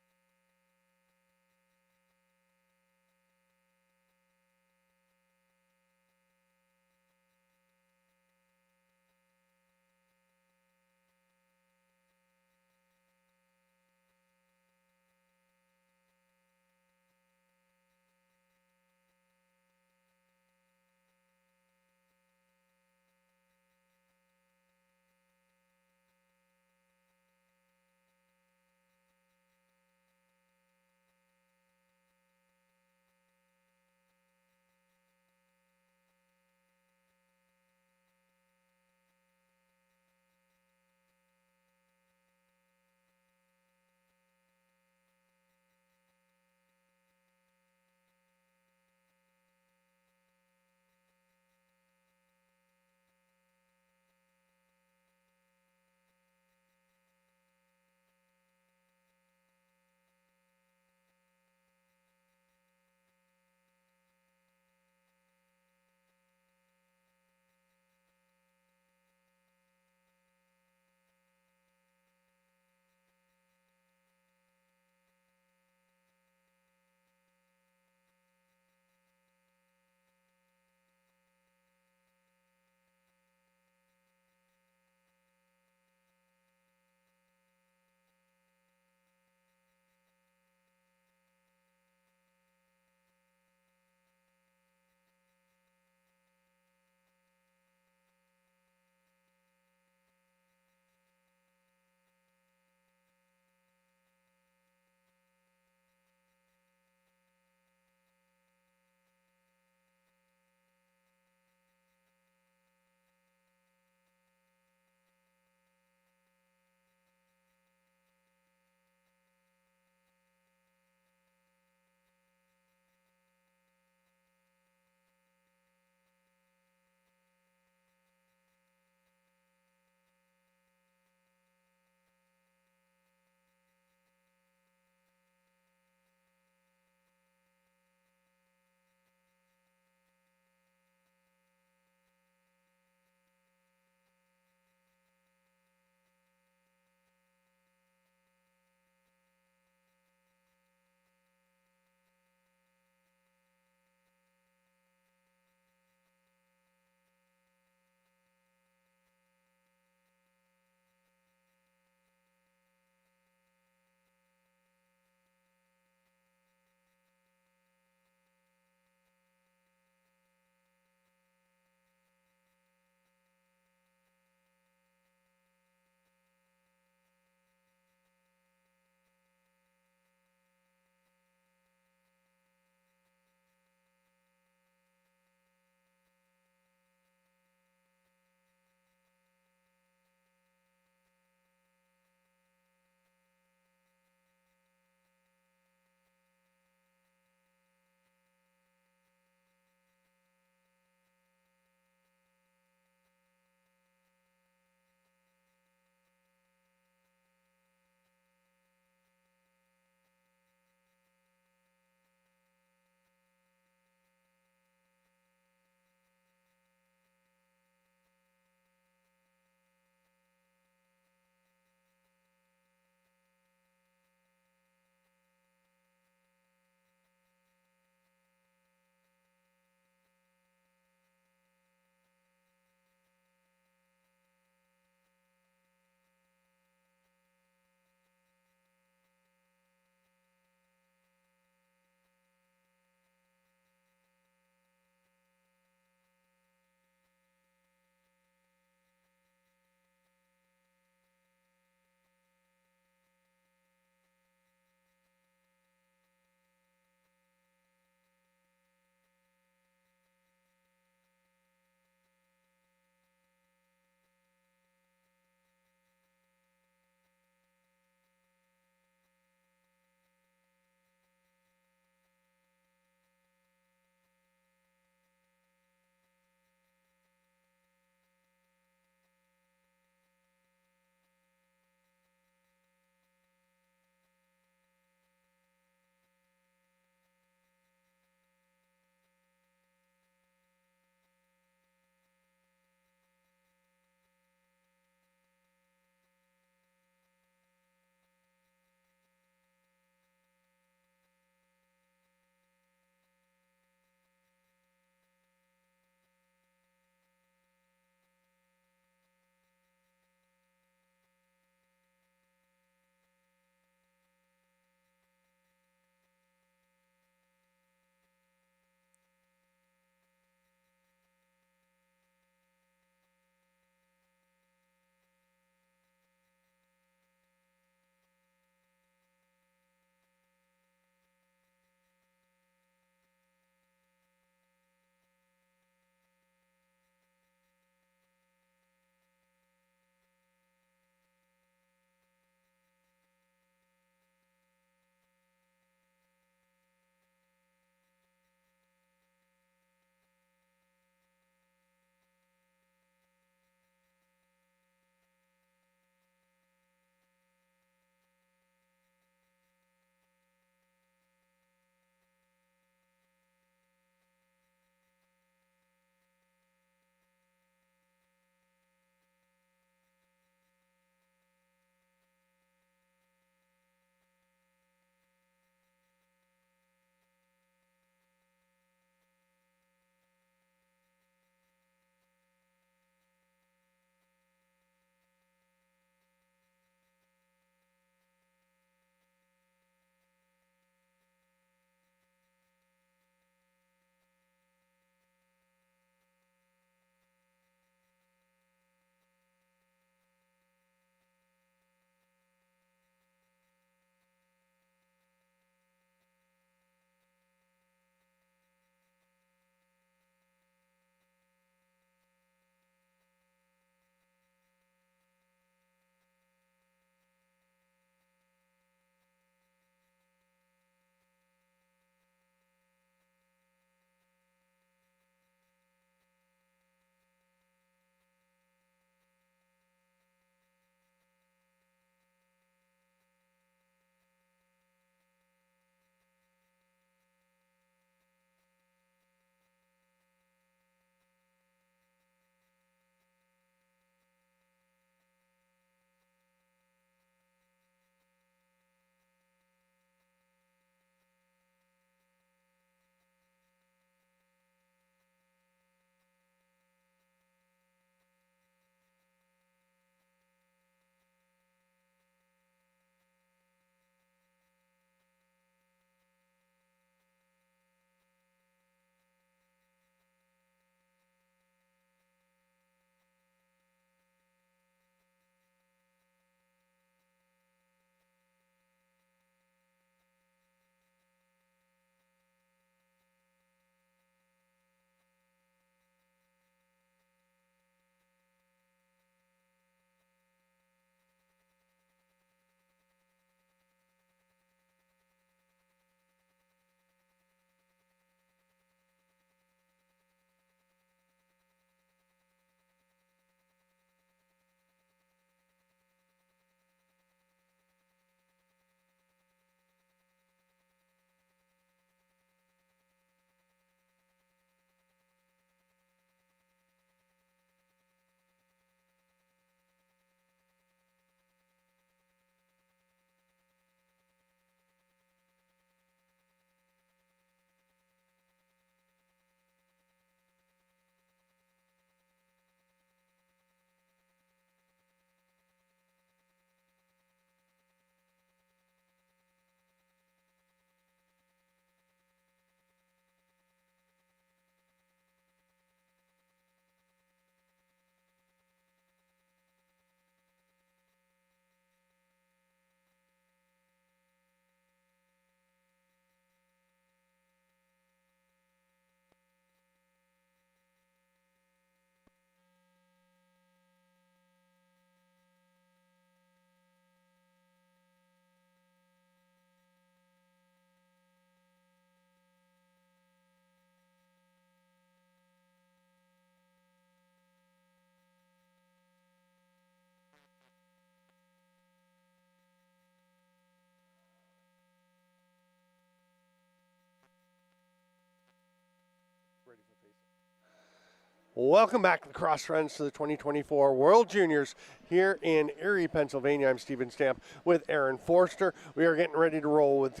Welcome back to the Cross Friends to the 2024 World Juniors here in Erie, Pennsylvania. I'm Steven Stamp with Aaron Forster. We are getting ready to roll with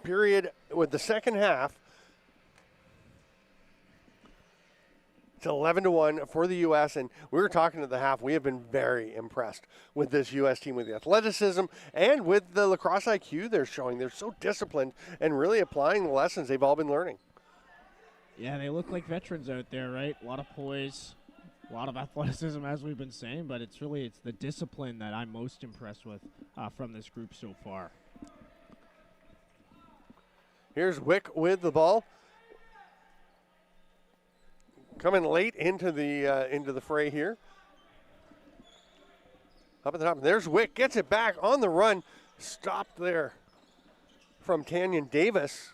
the second half. It's 11-1 for the U.S., and we were talking at the half. We have been very impressed with this U.S. team, with the athleticism and with the lacrosse IQ they're showing. They're so disciplined and really applying the lessons they've all been learning. Yeah, they look like veterans out there, right? A lot of poise, a lot of athleticism, as we've been saying, but it's the discipline that I'm most impressed with from this group so far. Here's Wick with the ball. Coming late into the fray here. Up at the top, there's Wick, gets it back on the run. Stopped there from Tanyan Davis.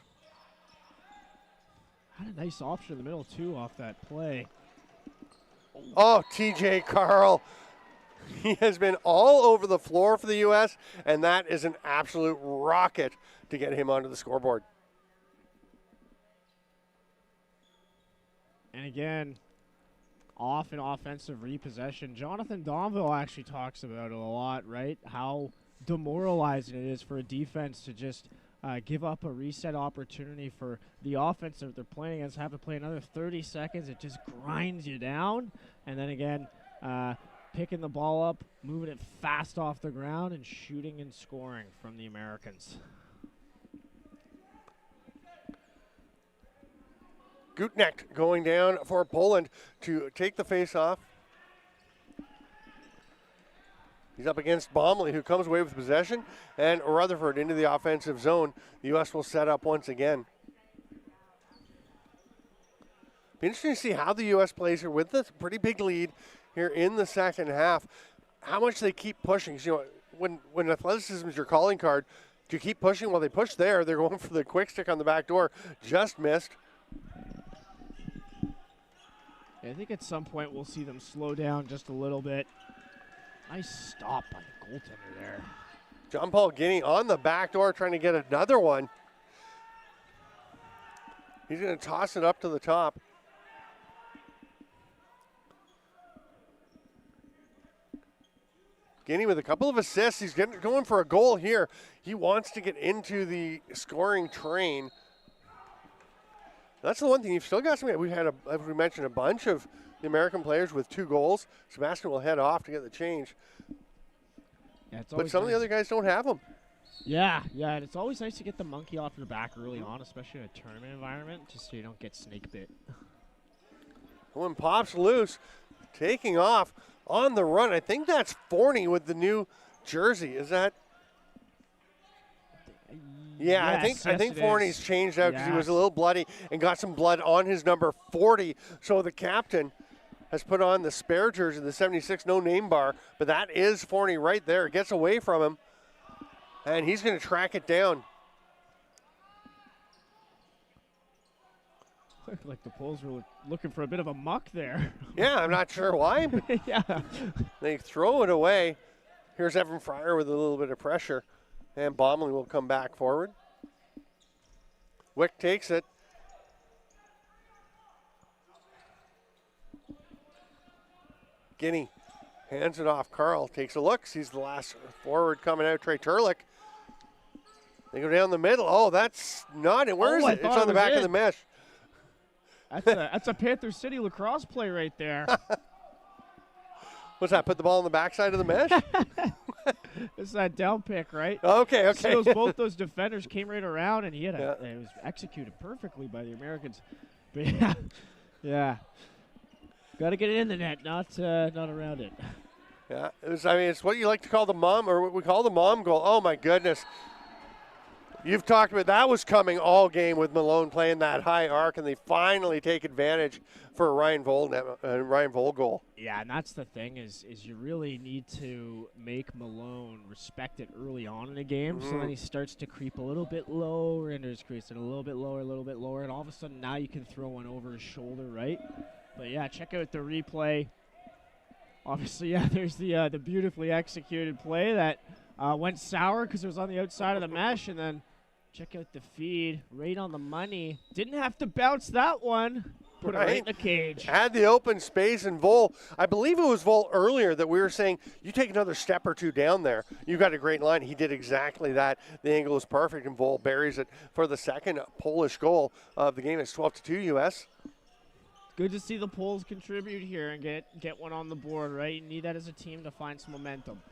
Had a nice option in the middle, too, off that play. Oh, TJ Carl. He has been all over the floor for the U.S., and that is an absolute rocket to get him onto the scoreboard. And again, off an offensive repossession. Jonathan Donville actually talks about it a lot, right? How demoralizing it is for a defense to just give up a reset opportunity for the offense that they're playing against, have to play another 30 seconds. It just grinds you down. And then again, picking the ball up, moving it fast off the ground, and shooting and scoring from the Americans. Gutnecht going down for Poland to take the face-off. He's up against Bomley, who comes away with possession, and Rutherford into the offensive zone. The U.S. will set up once again. Be interesting to see how the U.S. plays here with this pretty big lead here in the second half. How much they keep pushing. You know, when athleticism is your calling card, do you keep pushing? Well, they push there. They're going for the quick stick on the back door. Just missed. I think at some point we'll see them slow down just a little bit. Nice stop by the goaltender there. John Paul Guinea on the back door trying to get another one. He's going to toss it up to the top. Guinea with a couple of assists. He's going for a goal here. He wants to get into the scoring train. That's the one thing. You've still got some. We've had, as we mentioned, a bunch of the American players with 2 goals. Sebastian will head off to get the change. Yeah, but some of the other guys don't have them. Yeah, and it's always nice to get the monkey off your back early on, especially in a tournament environment, just so you don't get snake bit. One pops loose, taking off on the run. I think that's Forney with the new jersey. Is that? Yeah, yes, I think Forney's changed out because he was a little bloody and got some blood on his number 40. So the captain has put on the spare jersey, the 76 no name bar, but that is Forney right there. Gets away from him, and he's going to track it down. Like the Poles were looking for a bit of a muck there. Yeah, I'm not sure why. Yeah. They throw it away. Here's Evan Fryer with a little bit of pressure. And Bomley will come back forward. Wick takes it. Guinea hands it off. Carl takes a look. Sees the last forward coming out, Trey Turlick. They go down the middle. Oh, that's not it. Where is it? It's on the back of the mesh. That's a Panther City lacrosse play right there. What's that? Put the ball on the backside of the mesh? It's that down pick, right? Okay. So both those defenders came right around, and it was executed perfectly by the Americans. But yeah. Got to get it in the net, not around it. Yeah, it's what you like to call the mom, or what we call the mom goal. Oh my goodness. You've talked about that was coming all game with Malone playing that high arc, and they finally take advantage for a Ryan Vole goal. Yeah, and that's the thing is you really need to make Malone respect it early on in the game, so then he starts to creep a little bit lower into his crease, and a little bit lower, and all of a sudden now you can throw one over his shoulder, right? But yeah, check out the replay. Obviously, yeah, there's the beautifully executed play that went sour because it was on the outside of the mesh, and then check out the feed, right on the money. Didn't have to bounce that one, Put it right in the cage. Had the open space, and Vol, I believe it was Vol earlier that we were saying, you take another step or two down there, you've got a great line. He did exactly that. The angle is perfect, and Vol buries it for the second Polish goal of the game. It's 12-2 U.S. Good to see the Poles contribute here and get one on the board, right? You need that as a team to find some momentum.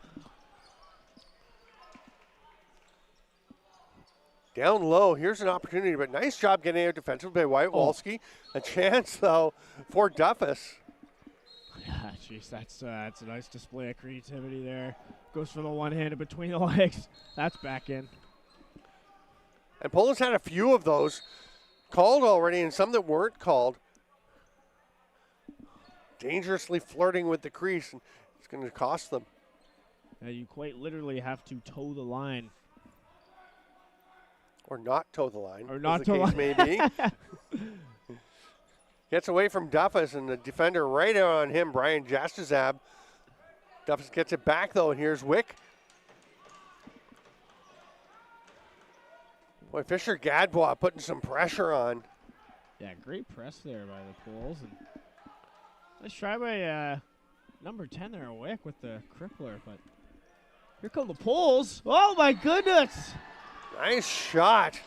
Down low, here's an opportunity, but nice job getting out defensively by White-Walski. A chance, though, for Duffus. Yeah, jeez, that's a nice display of creativity there. Goes for the one-handed between the legs. That's back in. And Poland's had a few of those called already and some that weren't called. Dangerously flirting with the crease, and it's going to cost them. Now you quite literally have to toe the line. Or not toe the line, or not as the case may be. Gets away from Duffus, and the defender right out on him, Brian Jastazab. Duffus gets it back, though, and here's Wick. Boy, Fisher-Gadbois putting some pressure on. Yeah, great press there by the Poles. And nice try by number 10 there, Wick, with the crippler. But here come the Poles. Oh, my goodness. Nice shot.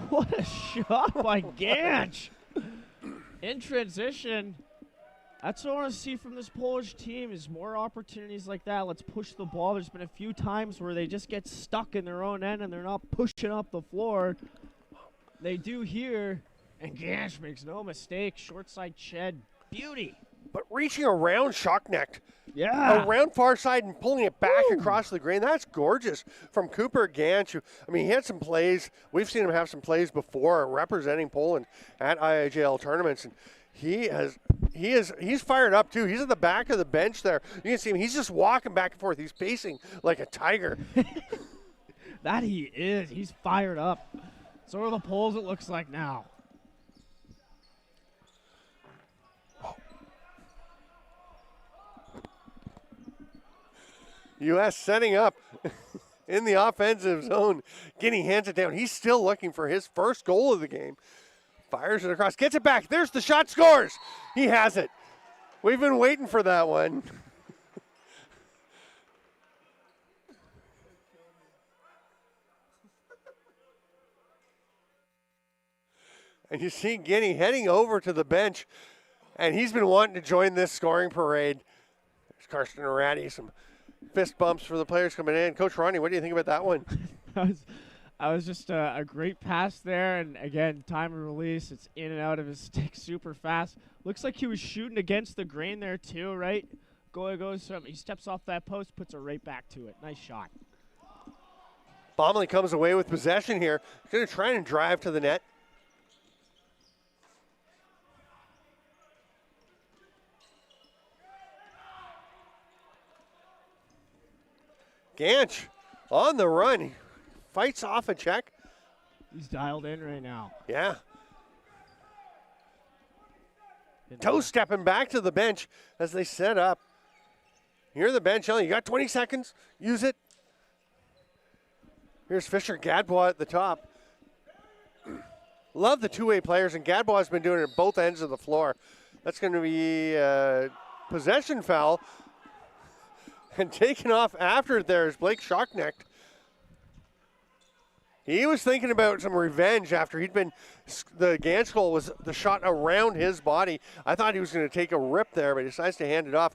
What a shot by Ganch. In transition. That's what I want to see from this Polish team is more opportunities like that. Let's push the ball. There's been a few times where they just get stuck in their own end and they're not pushing up the floor. They do here. And Ganch makes no mistake. Short side shed. Beauty. But reaching around Shocknecht. Yeah. Around far side and pulling it back across the grain. That's gorgeous from Cooper Ganch. He had some plays. We've seen him have some plays before representing Poland at IIJL tournaments. And he's fired up too. He's at the back of the bench there. You can see him. He's just walking back and forth. He's pacing like a tiger. That he is. He's fired up. So are the Poles, it looks like now. U.S. setting up in the offensive zone. Guinea hands it down. He's still looking for his first goal of the game. Fires it across. Gets it back. There's the shot. Scores. He has it. We've been waiting for that one. And you see Guinea heading over to the bench. And he's been wanting to join this scoring parade. There's Karsten Arati. Some fist bumps for the players coming in. Coach Ronnie, what do you think about that one? I was just a great pass there, and again, time of release, it's in and out of his stick super fast. Looks like he was shooting against the grain there too, right? He steps off that post, puts it right back to it. Nice shot. Bomley comes away with possession here. He's going to try and drive to the net. Ganch on the run. He fights off a check. He's dialed in right now. Yeah. Toe stepping back to the bench as they set up. Here the bench, you got 20 seconds. Use it. Here's Fisher-Gadbois at the top. Love the two-way players, and Gadbois has been doing it at both ends of the floor. That's going to be a possession foul. And taken off after there is Blake Shocknecht. He was thinking about some revenge after the Ganch goal was the shot around his body. I thought he was going to take a rip there, but he decides to hand it off.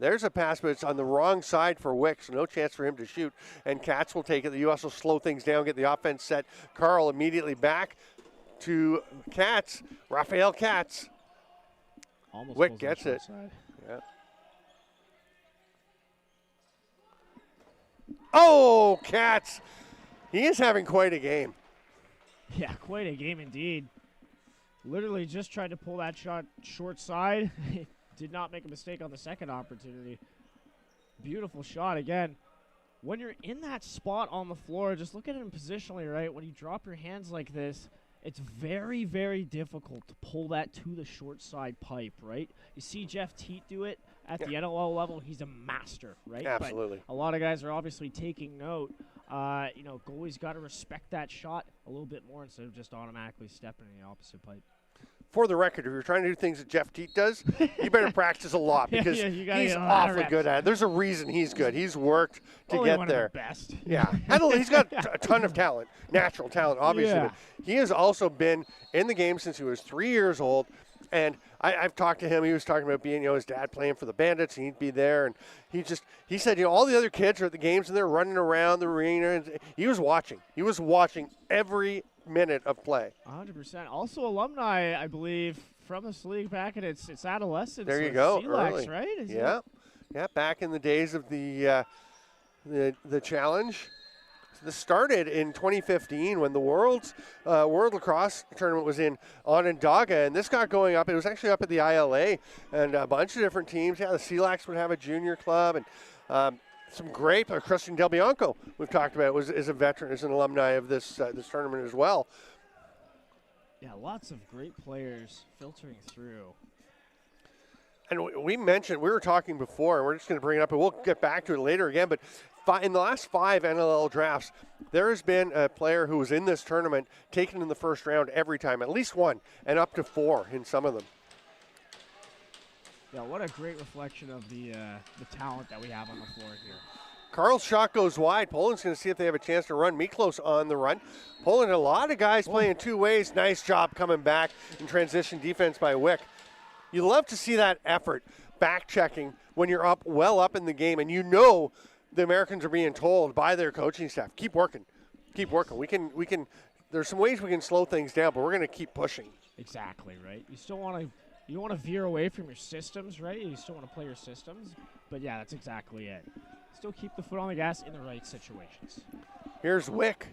There's a pass, but it's on the wrong side for Wick, so no chance for him to shoot. And Katz will take it. The U.S. will slow things down, get the offense set. Carl immediately back to Katz. Raphael Katz. Almost Wick gets it. Yeah. Oh, Katz. He is having quite a game. Yeah, quite a game indeed. Literally just tried to pull that shot short side. Did not make a mistake on the second opportunity. Beautiful shot again. When you're in that spot on the floor, just look at it positionally, right? When you drop your hands like this, it's very, very difficult to pull that to the short side pipe, right? You see Jeff Teat do it at the NLL level. He's a master, right? Absolutely. But a lot of guys are obviously taking note. Goalie's got to respect that shot a little bit more instead of just automatically stepping in the opposite pipe. for the record, if you're trying to do things that Jeff Teat does, you better practice a lot because he's awfully good at it. There's a reason he's good. He's worked to get there. Best. Yeah. He's got a ton of talent, natural talent, obviously. Yeah. But he has also been in the game since he was 3 years old. And I've talked to him. He was talking about being, his dad playing for the Bandits, and he'd be there. And he said, all the other kids are at the games, and they're running around the arena. And he was watching. He was watching every minute of play. 100%. Also alumni, I believe, from this league back in its adolescence. There you go. Early. Right? Yeah, back in the days of the challenge. This started in 2015 when the World Lacrosse tournament was in Onondaga, and this got going up. It was actually up at the ILA, and a bunch of different teams. Yeah, the Sea-Lacs would have a junior club, and some great players. Christian Del Bianco, we've talked about, is a veteran, is an alumni of this tournament as well. Yeah, lots of great players filtering through. And we were talking before, and we're just going to bring it up, and we'll get back to it later again, but in the last 5 NLL drafts, there has been a player who was in this tournament taken in the first round every time, at least one, and up to 4 in some of them. Yeah, what a great reflection of the talent that we have on the floor here. Carl's shot goes wide. Poland's going to see if they have a chance to run. Miklos on the run. Poland, a lot of guys playing 2 ways. Nice job coming back in transition defense by Wick. You love to see that effort, back-checking when you're up in the game, and the Americans are being told by their coaching staff, keep working. We can. There's some ways we can slow things down, but we're going to keep pushing. Exactly right. You still want to veer away from your systems, right? You still want to play your systems, but yeah, that's exactly it. Still keep the foot on the gas in the right situations. Here's Wick.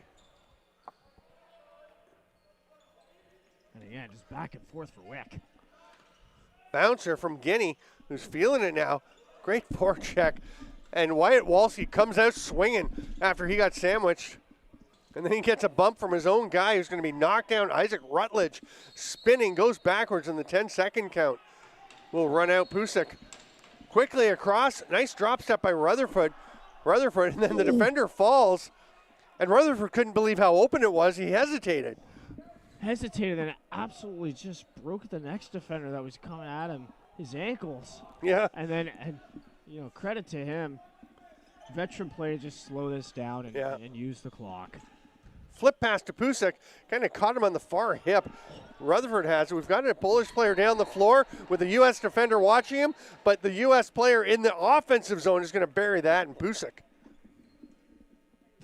And again, just back and forth for Wick. Bouncer from Guinea, who's feeling it now. Great forecheck. And Wyatt Walsey comes out swinging after he got sandwiched. And then he gets a bump from his own guy who's going to be knocked down. Isaac Rutledge spinning, goes backwards in the 10-second count. Will run out Pusick. Quickly across. Nice drop step by Rutherford. And then the defender falls. And Rutherford couldn't believe how open it was. He hesitated And absolutely just broke the next defender that was coming at him. His ankles. Yeah. And credit to him. Veteran player just slow this down and use the clock. Flip pass to Pusick. Kind of caught him on the far hip. Rutherford has it. We've got a Polish player down the floor with a U.S. defender watching him, but the U.S. player in the offensive zone is going to bury that in Pusick.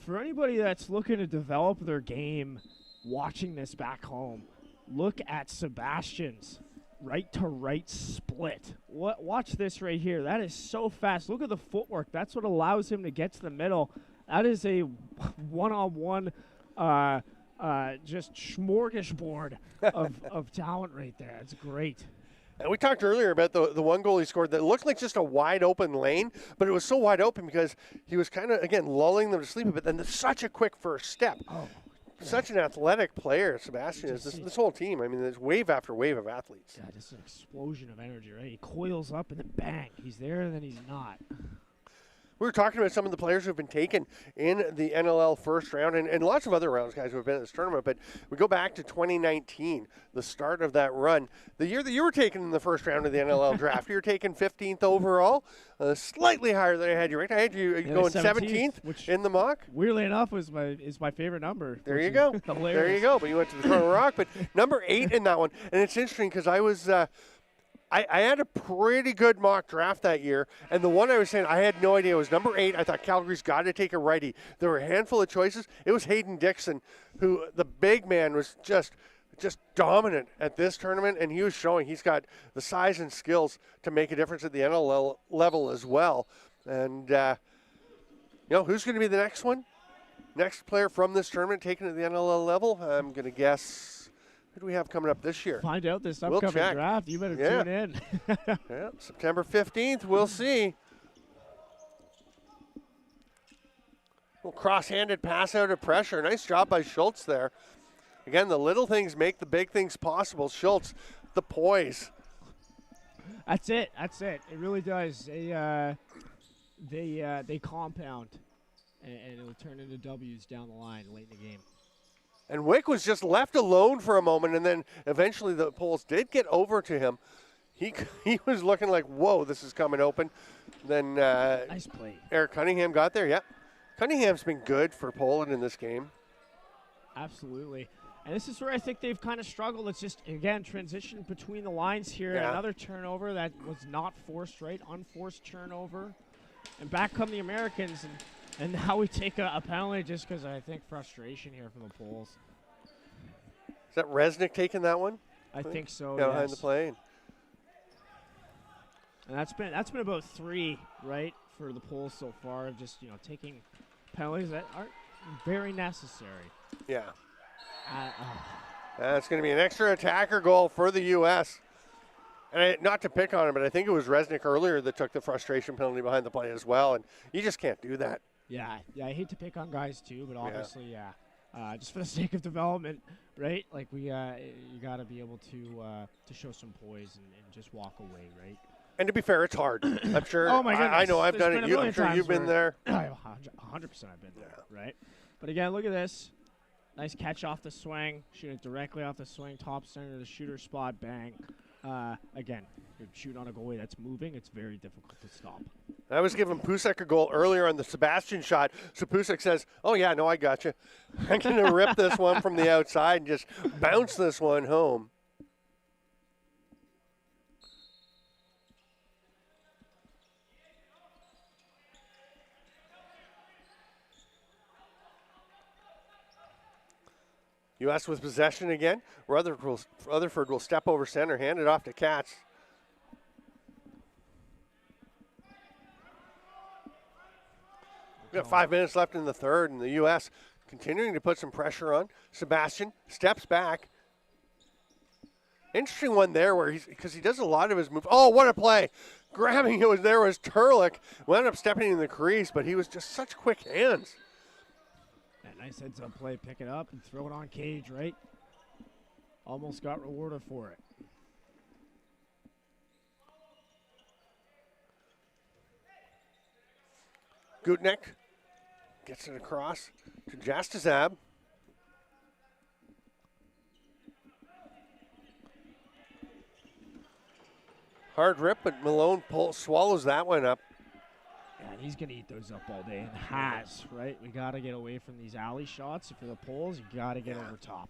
For anybody that's looking to develop their game watching this back home, look at Sebastian's right-to-right split. Watch this right here. That is so fast. Look at the footwork. That's what allows him to get to the middle. That is a one-on-one just smorgasbord of talent right there. It's great. And we talked earlier about the one goal he scored that looked like just a wide-open lane, but it was so wide open because he was kind of, again, lulling them to sleep, but then such a quick first step. Oh. Such an athletic player, Sebastian is. This whole team, I mean, there's wave after wave of athletes. Yeah, just an explosion of energy, right? He coils up and then bang, he's there and then he's not. We were talking about some of the players who have been taken in the NLL first round and lots of other rounds, guys, who have been at this tournament. But we go back to 2019, the start of that run. The year that you were taken in the first round of the NLL draft, you were taken 15th overall, slightly higher than I had you ranked. I had you going 17th which in the mock. Weirdly enough, is my favorite number. There you go. Hilarious. There you go. But you went to the Toronto Rock. But number 8 in that one. And it's interesting because I was I had a pretty good mock draft that year, and the one I was saying I had no idea was number 8. I thought Calgary's got to take a righty. There were a handful of choices. It was Hayden Dixon, who the big man was just dominant at this tournament, and he was showing he's got the size and skills to make a difference at the NLL level as well. And who's going to be the next one? Next player from this tournament taken to the NLL level? I'm going to guess. Who do we have coming up this year? Find out this upcoming draft. You better tune in. Yeah, September 15th. We'll see. Little cross-handed pass out of pressure. Nice job by Schultz there. Again, the little things make the big things possible. Schultz, the poise. That's it. It really does. They compound, and it'll turn into W's down the line late in the game. And Wick was just left alone for a moment, and then eventually the Poles did get over to him. He was looking like, whoa, this is coming open. Then Nice play. Eric Cunningham got there, yep. Cunningham's been good for Poland in this game. Absolutely. And this is where I think they've kind of struggled. It's just, again, transition between the lines here. Yeah. Another turnover that was not forced, right? Unforced turnover. And back come the Americans, and now we take a penalty just because I think frustration here from the Poles. Is that Resnick taking that one? I think so, Yeah, yes. behind the play. And that's been about 3, right, for the Poles so far, of just, taking penalties that aren't very necessary. Yeah. That's going to be an extra attacker goal for the U.S. And not to pick on him, but I think it was Resnick earlier that took the frustration penalty behind the play as well, and you just can't do that. Yeah, I hate to pick on guys too, but obviously, just for the sake of development, right? Like you got to be able to show some poise and just walk away, right? And to be fair, it's hard. I'm sure. Oh my goodness! I know I've There's done been it. a I'm million sure times you've been there. 100% I've been there, right? But again, look at this. Nice catch off the swing. Shoot it directly off the swing. Top center of the shooter spot. Bang. Again, you're shooting on a goalie that's moving. It's very difficult to stop. I was giving Pusek a goal earlier on the Sebastian shot. So Pusek says, oh, yeah, no, I got you. I'm going to rip this one from the outside and just bounce this one home. U.S. with possession again. Rutherford will step over center, hand it off to Katz. We've got 5 minutes left in the third, and the U.S. continuing to put some pressure on. Sebastian steps back. Interesting one there where because he does a lot of his moves. Oh, what a play. Grabbing it was Turlick. Wound up stepping in the crease, but he was just such quick hands. Nice heads up play, pick it up and throw it on cage, right? Almost got rewarded for it. Gutnick gets it across to Jastazab. Hard rip, but Malone swallows that one up. And he's going to eat those up all day, and has, right? We got to get away from these alley shots. For the Poles, you got to get over top.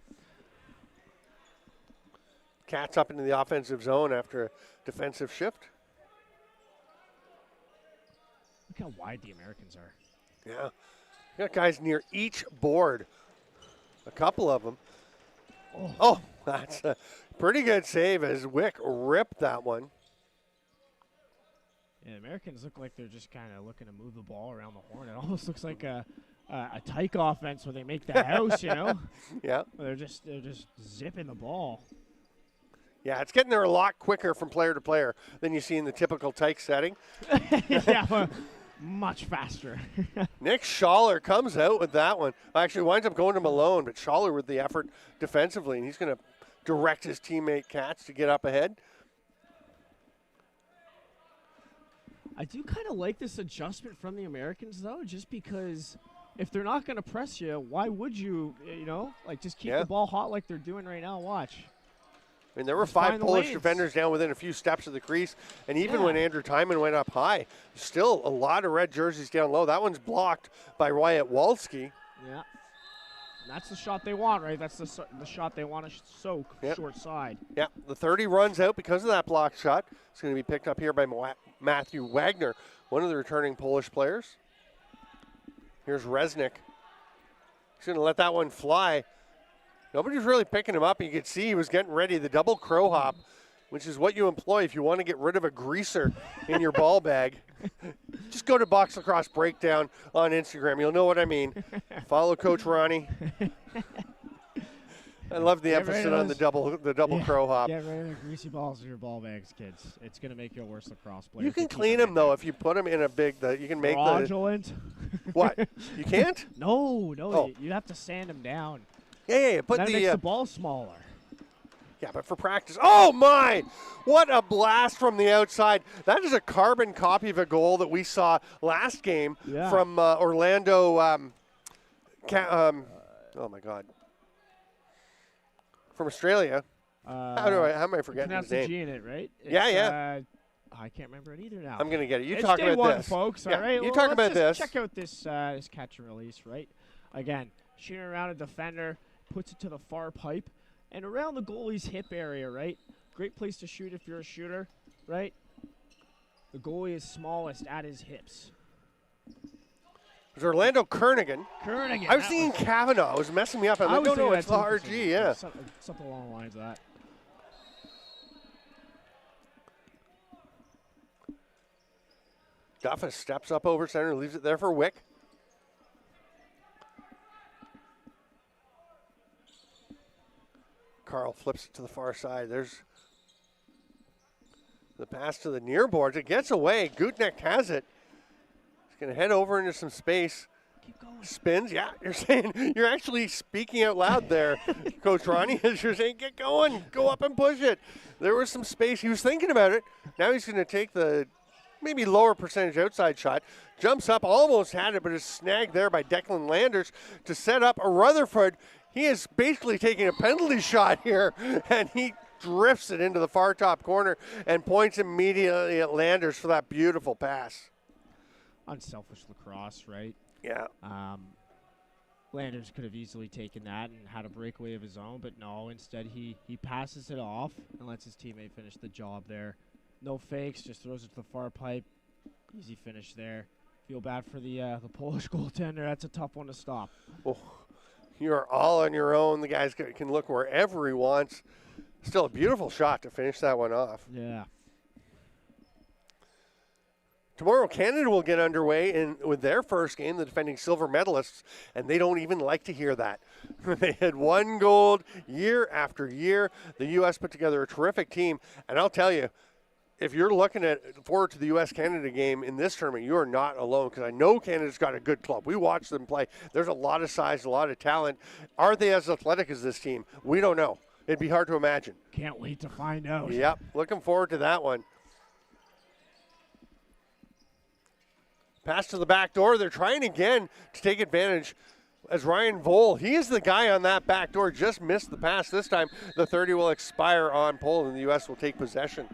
Cats up into the offensive zone after a defensive shift. Look how wide the Americans are. Yeah. You got guys near each board. A couple of them. Oh, that's a pretty good save as Wick ripped that one. Yeah, the Americans look like they're just kind of looking to move the ball around the horn. It almost looks like a Tyke offense where they make the house, Yeah. They're just zipping the ball. Yeah, it's getting there a lot quicker from player to player than you see in the typical Tyke setting. Yeah, much faster. Nick Schaller comes out with that one. Actually winds up going to Malone, but Schaller with the effort defensively, and he's going to direct his teammate Katz to get up ahead. I do kind of like this adjustment from the Americans, though, just because if they're not going to press you, why would you, just keep the ball hot like they're doing right now? Watch. I mean, there were 5 Polish defenders down within a few steps of the crease, and even when Andrew Timon went up high, still a lot of red jerseys down low. That one's blocked by Wyatt Walski. Yeah. And that's the shot they want, right? That's the shot they want to soak, short side. Yeah, the 30 runs out because of that blocked shot. It's going to be picked up here by Matthew Wagner, one of the returning Polish players. Here's Resnick. He's going to let that one fly. Nobody's really picking him up. You could see he was getting ready. The double crow hop, which is what you employ if you want to get rid of a greaser in your ball bag. Just go to Box Lacrosse Breakdown on Instagram. You'll know what I mean. Follow Coach Ronnie. I love the emphasis on the double crow hop. Get rid of the greasy balls in your ball bags, kids. It's going to make you a worse lacrosse player. You can clean them, though, if you put them in a big, you can make fraudulent. What? You can't? No. Oh. You have to sand them down. Yeah. Put that makes the ball smaller. Yeah, but for practice. Oh, my! What a blast from the outside. That is a carbon copy of a goal that we saw last game from Orlando. Oh, my God. from Australia. How am I forgetting pronounce his the name? G in it, right? Yeah. I can't remember it either now. I'm going to get it. You It's talk day about one, this. folks. Yeah, All right. you talk about this. Check out this catch and release, right? Again, shooting around a defender, puts it to the far pipe, and around the goalie's hip area, right? Great place to shoot if you're a shooter, right? The goalie is smallest at his hips. It was Orlando Kernigan. I was thinking Kavanaugh. It was messing me up. I'm like, no, it's the RG, yeah. Something along the lines of that. Duffa steps up over center, leaves it there for Wick. Carl flips it to the far side. There's the pass to the near boards. It gets away. Gutnecht has it. He's going to head over into some space. Keep going. Spins. Yeah, you're actually speaking out loud there, Coach Ronnie, as you're saying, get going. Go up and push it. There was some space. He was thinking about it. Now he's going to take the maybe lower percentage outside shot. Jumps up, almost had it, but is snagged there by Declan Landers to set up a Rutherford. He is basically taking a penalty shot here, and he drifts it into the far top corner and points immediately at Landers for that beautiful pass. Unselfish lacrosse, right? Yeah. Landers could have easily taken that and had a breakaway of his own, but no, instead he passes it off and lets his teammate finish the job there. No fakes, just throws it to the far pipe. Easy finish there. Feel bad for the Polish goaltender. That's a tough one to stop. Oh, you're all on your own. The guy can look wherever he wants. Still a beautiful shot to finish that one off. Yeah. Tomorrow, Canada will get underway with their first game, the defending silver medalists, and they don't even like to hear that. They had won gold year after year. The U.S. put together a terrific team, and I'll tell you, if you're looking forward to the U.S.-Canada game in this tournament, you are not alone, because I know Canada's got a good club. We watch them play. There's a lot of size, a lot of talent. Are they as athletic as this team? We don't know. It'd be hard to imagine. Can't wait to find out. Yep, looking forward to that one. Pass to the back door. They're trying again to take advantage as Ryan Vole. He is the guy on that back door. Just missed the pass. This time the 30 will expire on Poland, and the U.S. will take possession.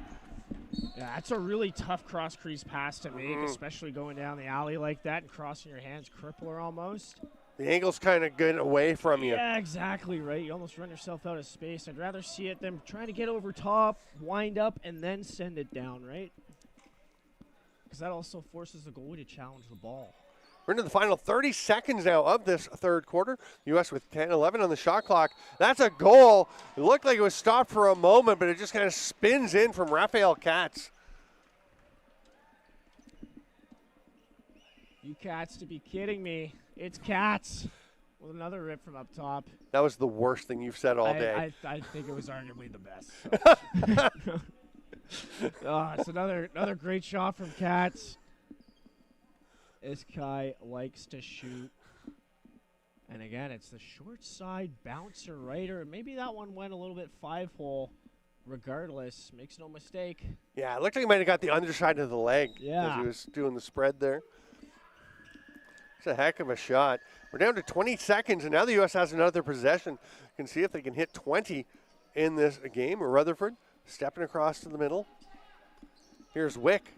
Yeah, that's a really tough cross-crease pass to make, especially going down the alley like that and crossing your hands, crippler almost. The angle's kind of good away from you. Yeah, exactly, right? You almost run yourself out of space. I'd rather see it than trying to get over top, wind up, and then send it down, right? Because that also forces the goalie to challenge the ball. We're into the final 30 seconds now of this third quarter. U.S. with 10-11 on the shot clock. That's a goal. It looked like it was stopped for a moment, but it just kind of spins in from Rafael Katz. You Cats to be kidding me. It's Cats with another rip from up top. That was the worst thing you've said all day. I think it was arguably the best. So. It's another great shot from Cats. This guy likes to shoot. And again, it's the short side bouncer right, or maybe that one went a little bit 5-hole. Regardless, makes no mistake. Yeah, it looked like he might have got the underside of the leg as he was doing the spread there. It's a heck of a shot. We're down to 20 seconds, and now the U.S. has another possession. You can see if they can hit 20 in this game. Rutherford stepping across to the middle. Here's Wick.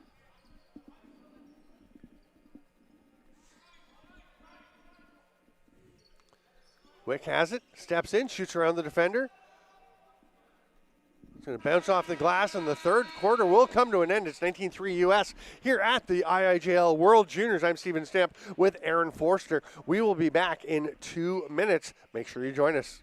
Wick has it, steps in, shoots around the defender. It's going to bounce off the glass, and the third quarter will come to an end. It's 19-3 U.S. here at the IIJL World Juniors. I'm Steven Stamp with Aaron Forster. We will be back in 2 minutes. Make sure you join us.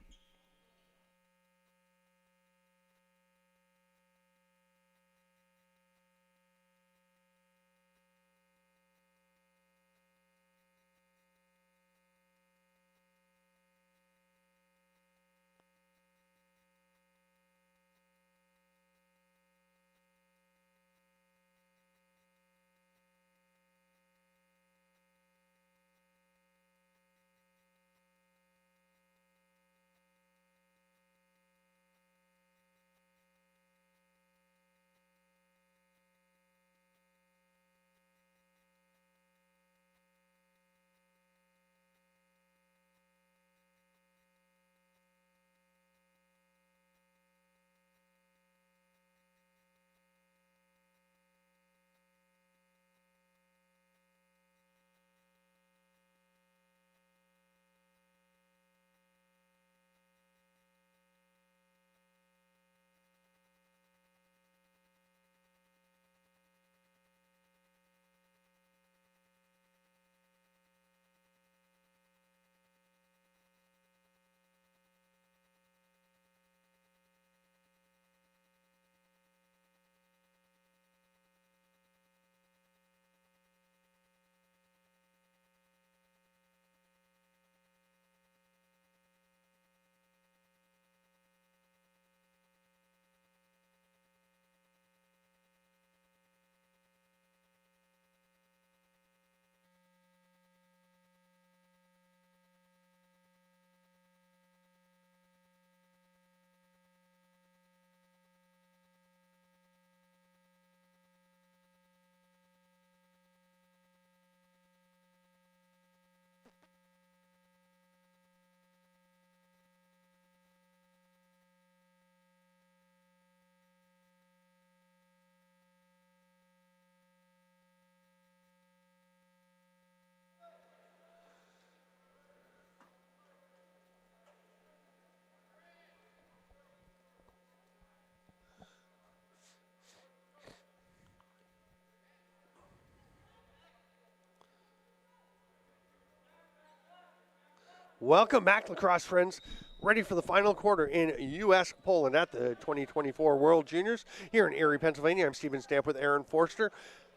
Welcome back, Lacrosse friends. Ready for the final quarter in U.S. Poland at the 2024 World Juniors here in Erie, Pennsylvania. I'm Steven Stamp with Aaron Forster,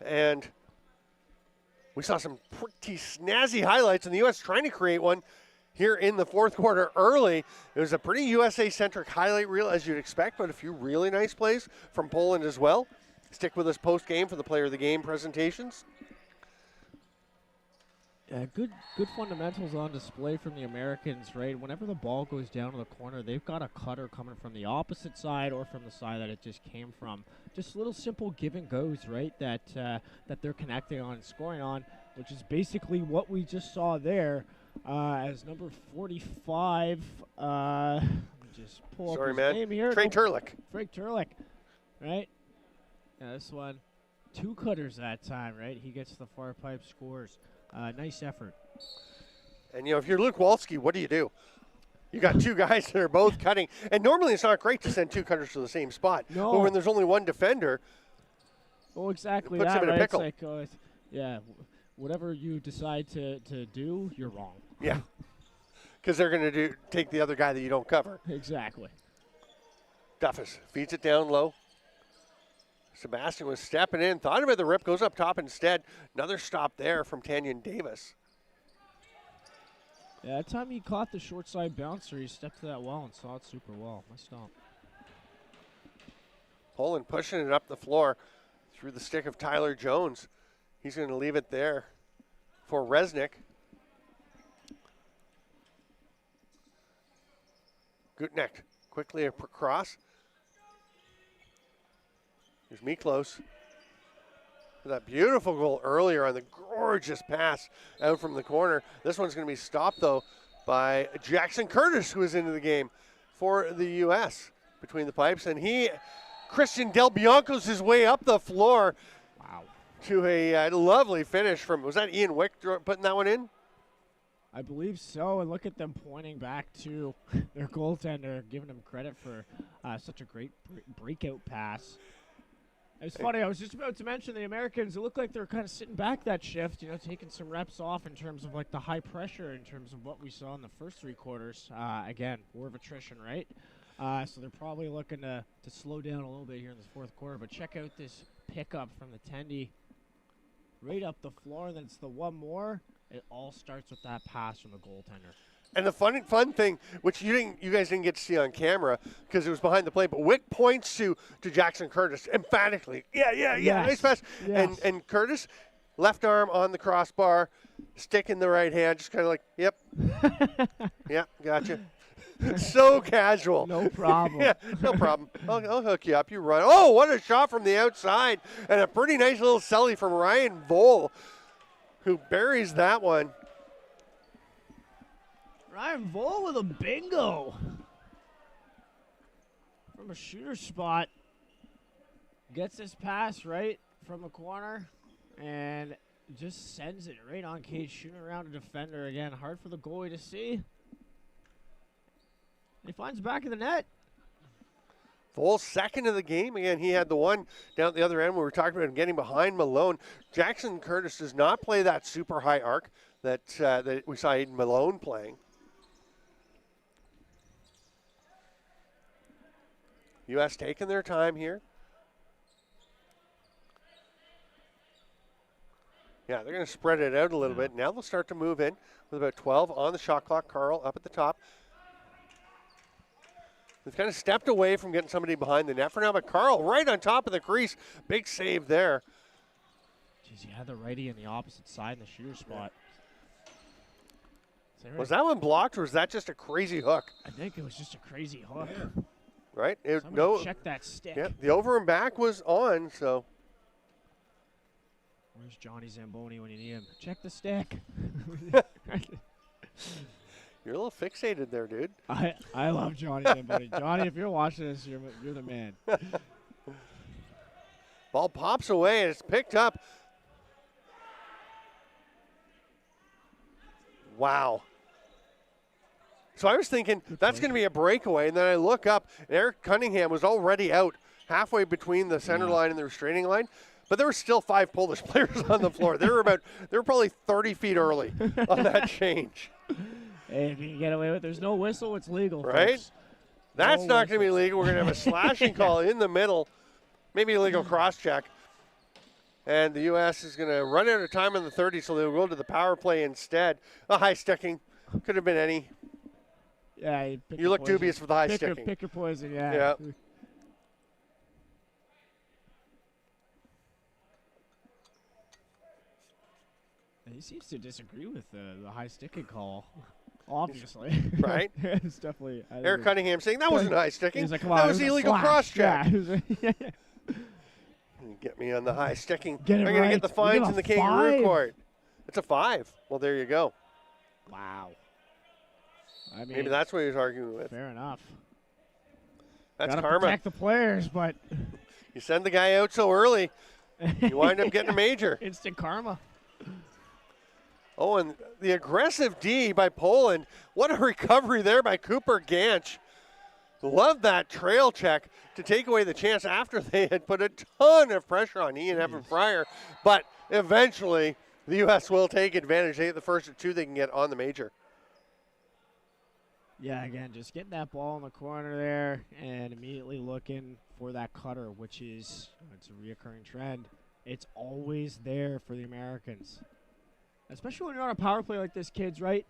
and we saw some pretty snazzy highlights in the U.S. trying to create one here in the fourth quarter early. It was a pretty USA-centric highlight reel, as you'd expect, but a few really nice plays from Poland as well. Stick with us post-game for the Player of the Game presentations. Good fundamentals on display from the Americans, right? Whenever the ball goes down to the corner, they've got a cutter coming from the opposite side or from the side that it just came from. Just little simple give and goes, right, that they're connecting on and scoring on, which is basically what we just saw there as number 45. Let me just pull up his name here. Frank Turlick, right? Yeah, this one, 2 cutters that time, right? He gets the far pipe, scores. Nice effort. And, if you're Luke Walski, what do? You got 2 guys that are both cutting. And normally it's not great to send 2 cutters to the same spot. No. But when there's only one defender, well, exactly it puts that, him in a pickle. It's like, whatever you decide to do, you're wrong. Yeah. Because they're going to take the other guy that you don't cover. Exactly. Duffus feeds it down low. Sebastian was stepping in, thought about the rip, goes up top instead. Another stop there from Tanyan Davis. Yeah, that time he caught the short side bouncer, he stepped to that well and saw it super well. Nice stop. Poland pushing it up the floor through the stick of Tyler Jones. He's going to leave it there for Resnick. Gutneck quickly across. Here's Miklos. That beautiful goal earlier on the gorgeous pass out from the corner. This one's going to be stopped, though, by Jackson Curtis, who is into the game for the U.S. between the pipes. And Christian Del Bianco's his way up the floor. Wow. To a lovely finish from, was that Ian Wick putting that one in? I believe so, and look at them pointing back to their goaltender, giving him credit for such a great breakout pass. It's funny, I was just about to mention the Americans, it looked like they were kind of sitting back that shift, taking some reps off in terms of like the high pressure in terms of what we saw in the first 3 quarters. Again, war of attrition, right? So they're probably looking to slow down a little bit here in this fourth quarter, but check out this pickup from the Tendy right up the floor, and then it's the one more. It all starts with that pass from the goaltender. And the fun thing, which you guys didn't get to see on camera because it was behind the plate, but Wick points to Jackson Curtis emphatically. Yeah, yes. Nice pass. Yes. And Curtis, left arm on the crossbar, stick in the right hand, just kind of like, yep. Yeah, gotcha. So casual. No problem. Yeah, no problem. I'll hook you up. You run. Oh, what a shot from the outside. And a pretty nice little celly from Ryan Vole, who buries that one. Ryan Vole with a bingo from a shooter spot. Gets this pass right from the corner and just sends it right on cage, shooting around a defender again. Hard for the goalie to see. He finds the back of the net. Vole's second of the game. Again, he had the one down at the other end where we were talking about him getting behind Malone. Jackson Curtis does not play that super high arc that we saw Aiden Malone playing. U.S. taking their time here. Yeah, they're going to spread it out a little bit. Now they'll start to move in with about 12 on the shot clock. Carl up at the top. They've kind of stepped away from getting somebody behind the net for now, but Carl right on top of the crease. Big save there. Jeez, he had the righty in the opposite side in the shooter spot. Right? Was that one blocked, or was that just a crazy hook? I think it was just a crazy hook. Yeah. Right? Check that stick. Yeah, the over and back was on, so. Where's Johnny Zamboni when you need him? Check the stick. You're a little fixated there, dude. I love Johnny Zamboni. Johnny, if you're watching this, you're the man. Ball pops away, and it's picked up. Wow. So I was thinking that's going to be a breakaway, and then I look up, and Eric Cunningham was already out halfway between the center line and the restraining line, but there were still 5 Polish players on the floor. They were probably 30 feet early on that change. Hey, if you can get away with it, there's no whistle, it's legal. Right? Folks. That's No not going to be whistle. legal. We're going to have a slashing call in the middle, maybe a legal cross-check. And the U.S. is going to run out of time in the 30, so they'll go to the power play instead. A high sticking. Could have been any. Yeah, You look dubious with the high sticking. Pick your poison, yeah. Yeah. He seems to disagree with the high sticking call, obviously. Right? It's definitely. Eric Cunningham saying that wasn't high sticking. Like, that was illegal cross-check. Yeah. Get me on the high sticking. Get it I'm going to right. get the fines in the kangaroo 5. court. It's a 5. Well, there you go. Wow. I mean, Maybe that's what he was arguing with. fair enough. That's Gotta karma. protect the players, but You send the guy out so early, you wind up getting a major. instant karma. Oh, and the aggressive D by Poland. What a recovery there by Cooper Ganch. Love that trail check to take away the chance after they had put a ton of pressure on Ian Evan Fryer. But eventually, the U.S. will take advantage. They get the first of 2 they can get on the major. Yeah, again, just getting that ball in the corner there and immediately looking for that cutter, which is it's a reoccurring trend. It's always there for the Americans. Especially when you're on a power play like this, kids, right?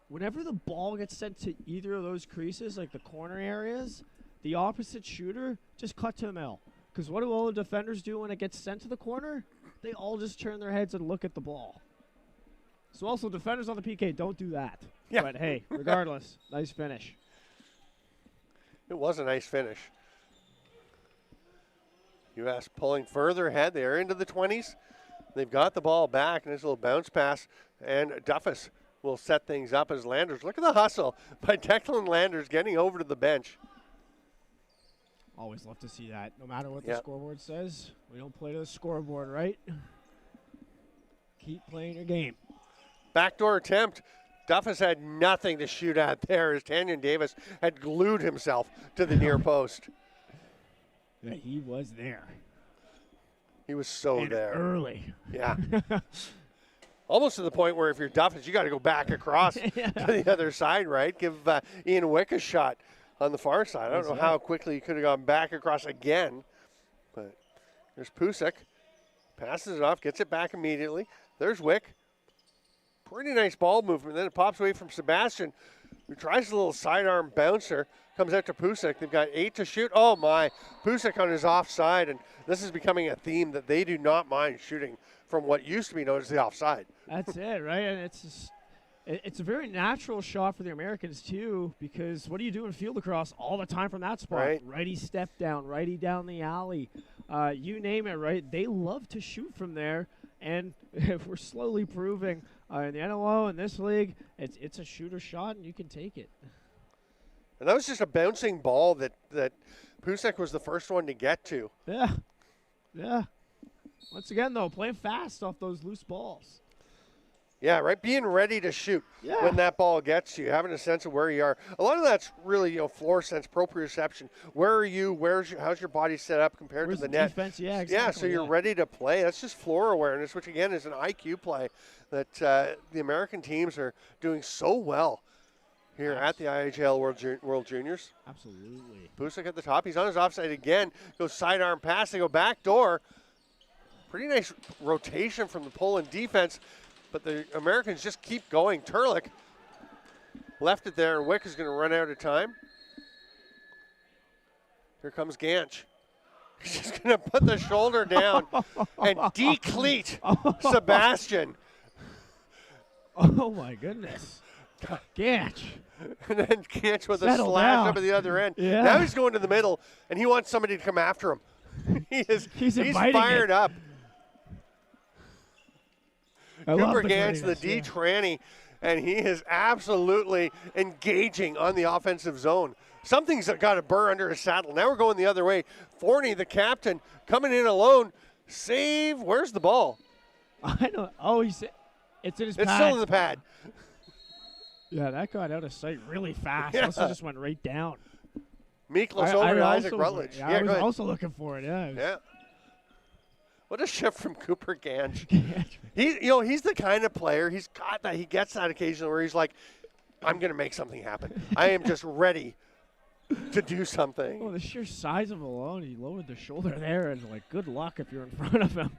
Whenever the ball gets sent to either of those creases, like the corner areas, the opposite shooter just cut to the middle. Because what do all the defenders do when it gets sent to the corner? They all just turn their heads and look at the ball. So also, defenders on the PK, don't do that. Yeah. But hey, regardless, nice finish. It was a nice finish. U.S. pulling further ahead. They are into the 20s. They've got the ball back, and there's a little bounce pass, and Duffus will set things up as Landers. Look at the hustle by Declan Landers getting over to the bench. Always love to see that. No matter what the scoreboard says, we don't play to the scoreboard, right? Keep playing your game. Backdoor attempt. Duffus had nothing to shoot at there as Tanyan Davis had glued himself to the near post. Yeah, he was there. He was so and there. Early. Yeah. Almost to the point where if you're Duffus, you got to go back across to the other side, right? Give Ian Wick a shot on the far side. I don't know how quickly he could have gone back across again. But there's Pusick. Passes it off, gets it back immediately. There's Wick. Pretty nice ball movement. Then it pops away from Sebastian, who tries a little sidearm bouncer. Comes out to Pusick. They've got 8 to shoot. Oh, my. Pusick on his offside. And this is becoming a theme that they do not mind shooting from what used to be known as the offside. That's it, right? And it's a very natural shot for the Americans, too, because what do you do in field lacrosse all the time from that spot? Right. Righty step down, righty down the alley. You name it, right? They love to shoot from there. And if we're slowly proving in the NLO in this league, it's a shooter shot, and you can take it. And that was just a bouncing ball that Pusick was the first one to get to. Yeah. Yeah. Once again, though, playing fast off those loose balls. Yeah, right. Being ready to shoot when that ball gets to you, having a sense of where you are. A lot of that's really, floor sense, proprioception. Where are you? How's your body set up compared Where's to the the net? defense? Yeah, exactly. Yeah, so you're ready to play. That's just floor awareness, which again is an IQ play that the American teams are doing so well here at the IIJL World Juniors. Absolutely. Pusick at the top. He's on his offside again. Goes sidearm pass. They go back door. Pretty nice rotation from the Poland defense. But the Americans just keep going. Turlik left it there, and Wick is going to run out of time. Here comes Ganch. He's just going to put the shoulder down and decleat Sebastian. Oh, my goodness. Ganch. And then Ganch with Settle a slash down. up at the other end. Yeah. Now he's going to the middle, and he wants somebody to come after him. He's fired up. Cooper Ganch, the D tranny, and he is absolutely engaging on the offensive zone. Something's got a burr under his saddle. Now we're going the other way. Forney, the captain, coming in alone. Save. Where's the ball? I don't. Oh, it's in his pad. It's still in the pad. Yeah, that got out of sight really fast. Yeah. Also just went right down. Meekless over to Isaac Rutledge. I was also looking for it. Yeah. What a shift from Cooper Ganch. He's the kind of player, he gets that occasionally where he's like, I'm going to make something happen. I am just ready to do something. Well, the sheer size of him alone, he lowered the shoulder there, and like, good luck if you're in front of him.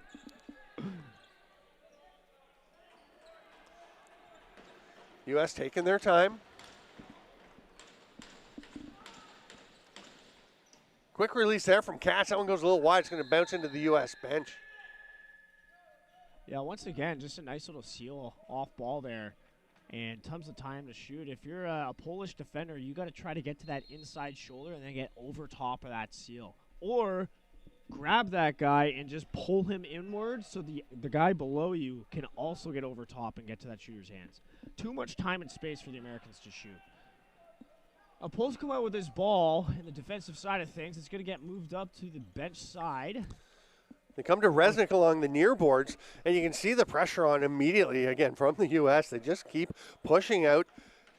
U.S. taking their time. Quick release there from Katz. That one goes a little wide. It's going to bounce into the U.S. bench. Yeah, once again, just a nice little seal off ball there. And tons of time to shoot. If you're a Polish defender, you got to try to get to that inside shoulder and then get over top of that seal. Or grab that guy and just pull him inward so the guy below you can also get over top and get to that shooter's hands. Too much time and space for the Americans to shoot. Poles come out with this ball in the defensive side of things. It's going to get moved up to the bench side. They come to Resnick along the near boards, and you can see the pressure on immediately, again, from the U.S. They just keep pushing out.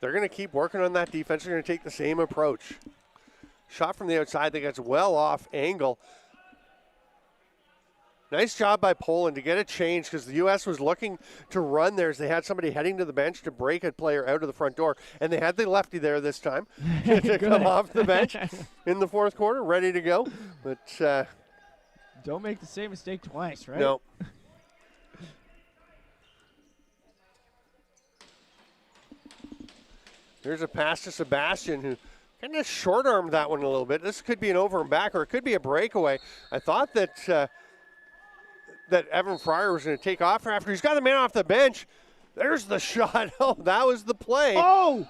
They're going to keep working on that defense. They're going to take the same approach. Shot from the outside that gets well off angle. Nice job by Poland to get a change because the U.S. was looking to run theirs. They had somebody heading to the bench to break a player out of the front door, and they had the lefty there this time to come off the bench in the fourth quarter, ready to go. But don't make the same mistake twice, right? No. Here's a pass to Sebastian, who kind of short-armed that one a little bit. This could be an over and back, or it could be a breakaway. I thought that that Evan Fryer was going to take off after he's got the man off the bench. There's the shot. Oh, that was the play. Oh!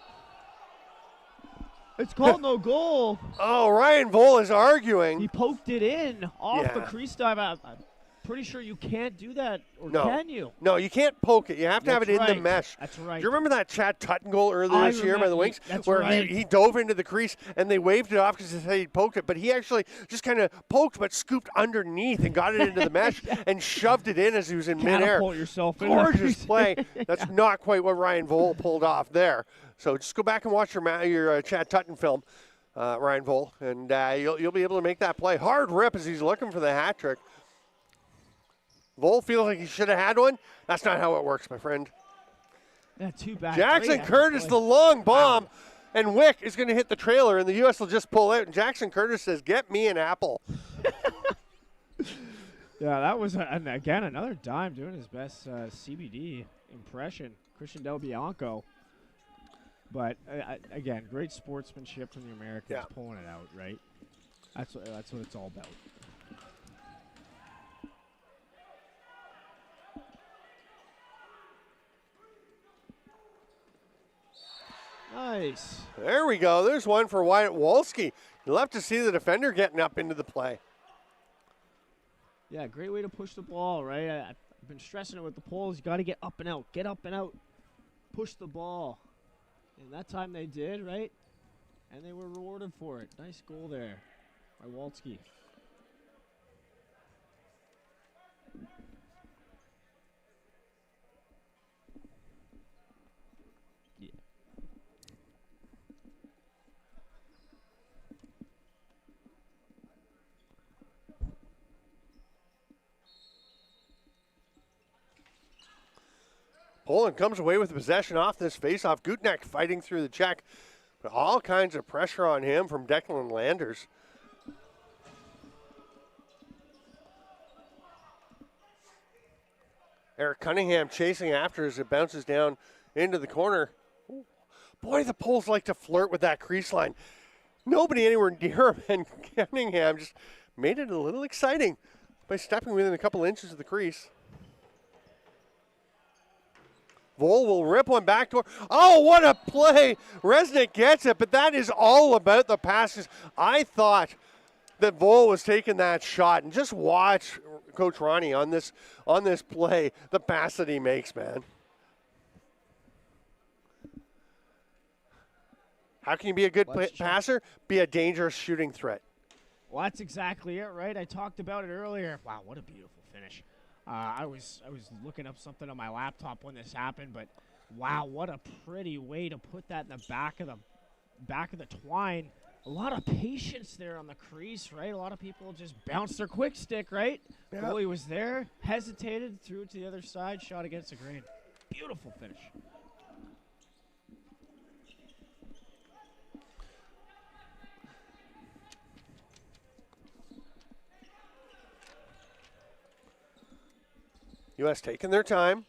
It's called no goal. Oh, Ryan Vole is arguing. He poked it in off the crease dive. I'm pretty sure you can't do that, or can you? No, you can't poke it. You have to have it in the mesh. That's right. Do you remember that Chad Tutton goal earlier this year by the Wings? Where he dove into the crease and they waved it off because they said he poked it, but he actually just kind of poked but scooped underneath and got it into the mesh and shoved it in as he was in midair. Catapult yourself in. Gorgeous play. That's not quite what Ryan Vole pulled off there. So just go back and watch your Chad Tutton film, Ryan Vole, and you'll be able to make that play. Hard rip as he's looking for the hat trick. Vole feels like he should have had one. That's not how it works, my friend. Yeah, too bad. Jackson Curtis, the long bomb, and Wick is going to hit the trailer, and the U.S. will just pull out. And Jackson Curtis says, "Get me an apple." Yeah, that was, again, another dime doing his best CBD impression. Christian Del Bianco. But, again, great sportsmanship from the Americans pulling it out, right? That's what it's all about. Nice. There we go. There's one for Wyatt Wolski. You love to see the defender getting up into the play. Yeah, great way to push the ball, right? I've been stressing it with the Poles. You got to get up and out. Get up and out. Push the ball. And that time they did, right? And they were rewarded for it. Nice goal there by Wolski. Poland comes away with possession off this faceoff. Gutnek fighting through the check. But all kinds of pressure on him from Declan Landers. Eric Cunningham chasing after as it bounces down into the corner. Boy, the Poles like to flirt with that crease line. Nobody anywhere near him, and Cunningham just made it a little exciting by stepping within a couple inches of the crease. Vole will rip one back to her. Oh, what a play. Resnick gets it, but that is all about the passes. I thought that Vole was taking that shot, and just watch Coach Ronnie on this play, the pass that he makes, man. How can you be a good passer? Be a dangerous shooting threat. Well, that's exactly it, right? I talked about it earlier. Wow, what a beautiful finish. I was looking up something on my laptop when this happened, but wow, what a pretty way to put that in the back of the twine. A lot of patience there on the crease, right? A lot of people just bounced their quick stick, right? Yep. Goalie was there, hesitated, threw it to the other side, shot against the grain. Beautiful finish. U.S. taking their time.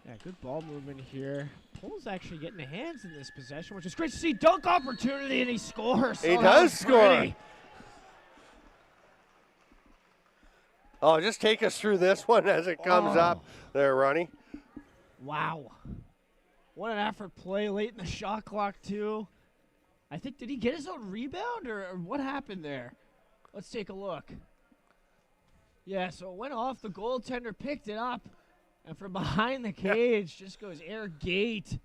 Yeah, good ball movement here. Pole's actually getting the hands in this possession, which is great to see. Dunk opportunity, and he scores. He does score. Pretty. Oh, just take us through this one as it comes up there, Ronnie. Wow. What an effort play late in the shot clock, too. I think, did he get his own rebound, or what happened there? Let's take a look. Yeah, so it went off. The goaltender picked it up, and from behind the cage just goes air gate.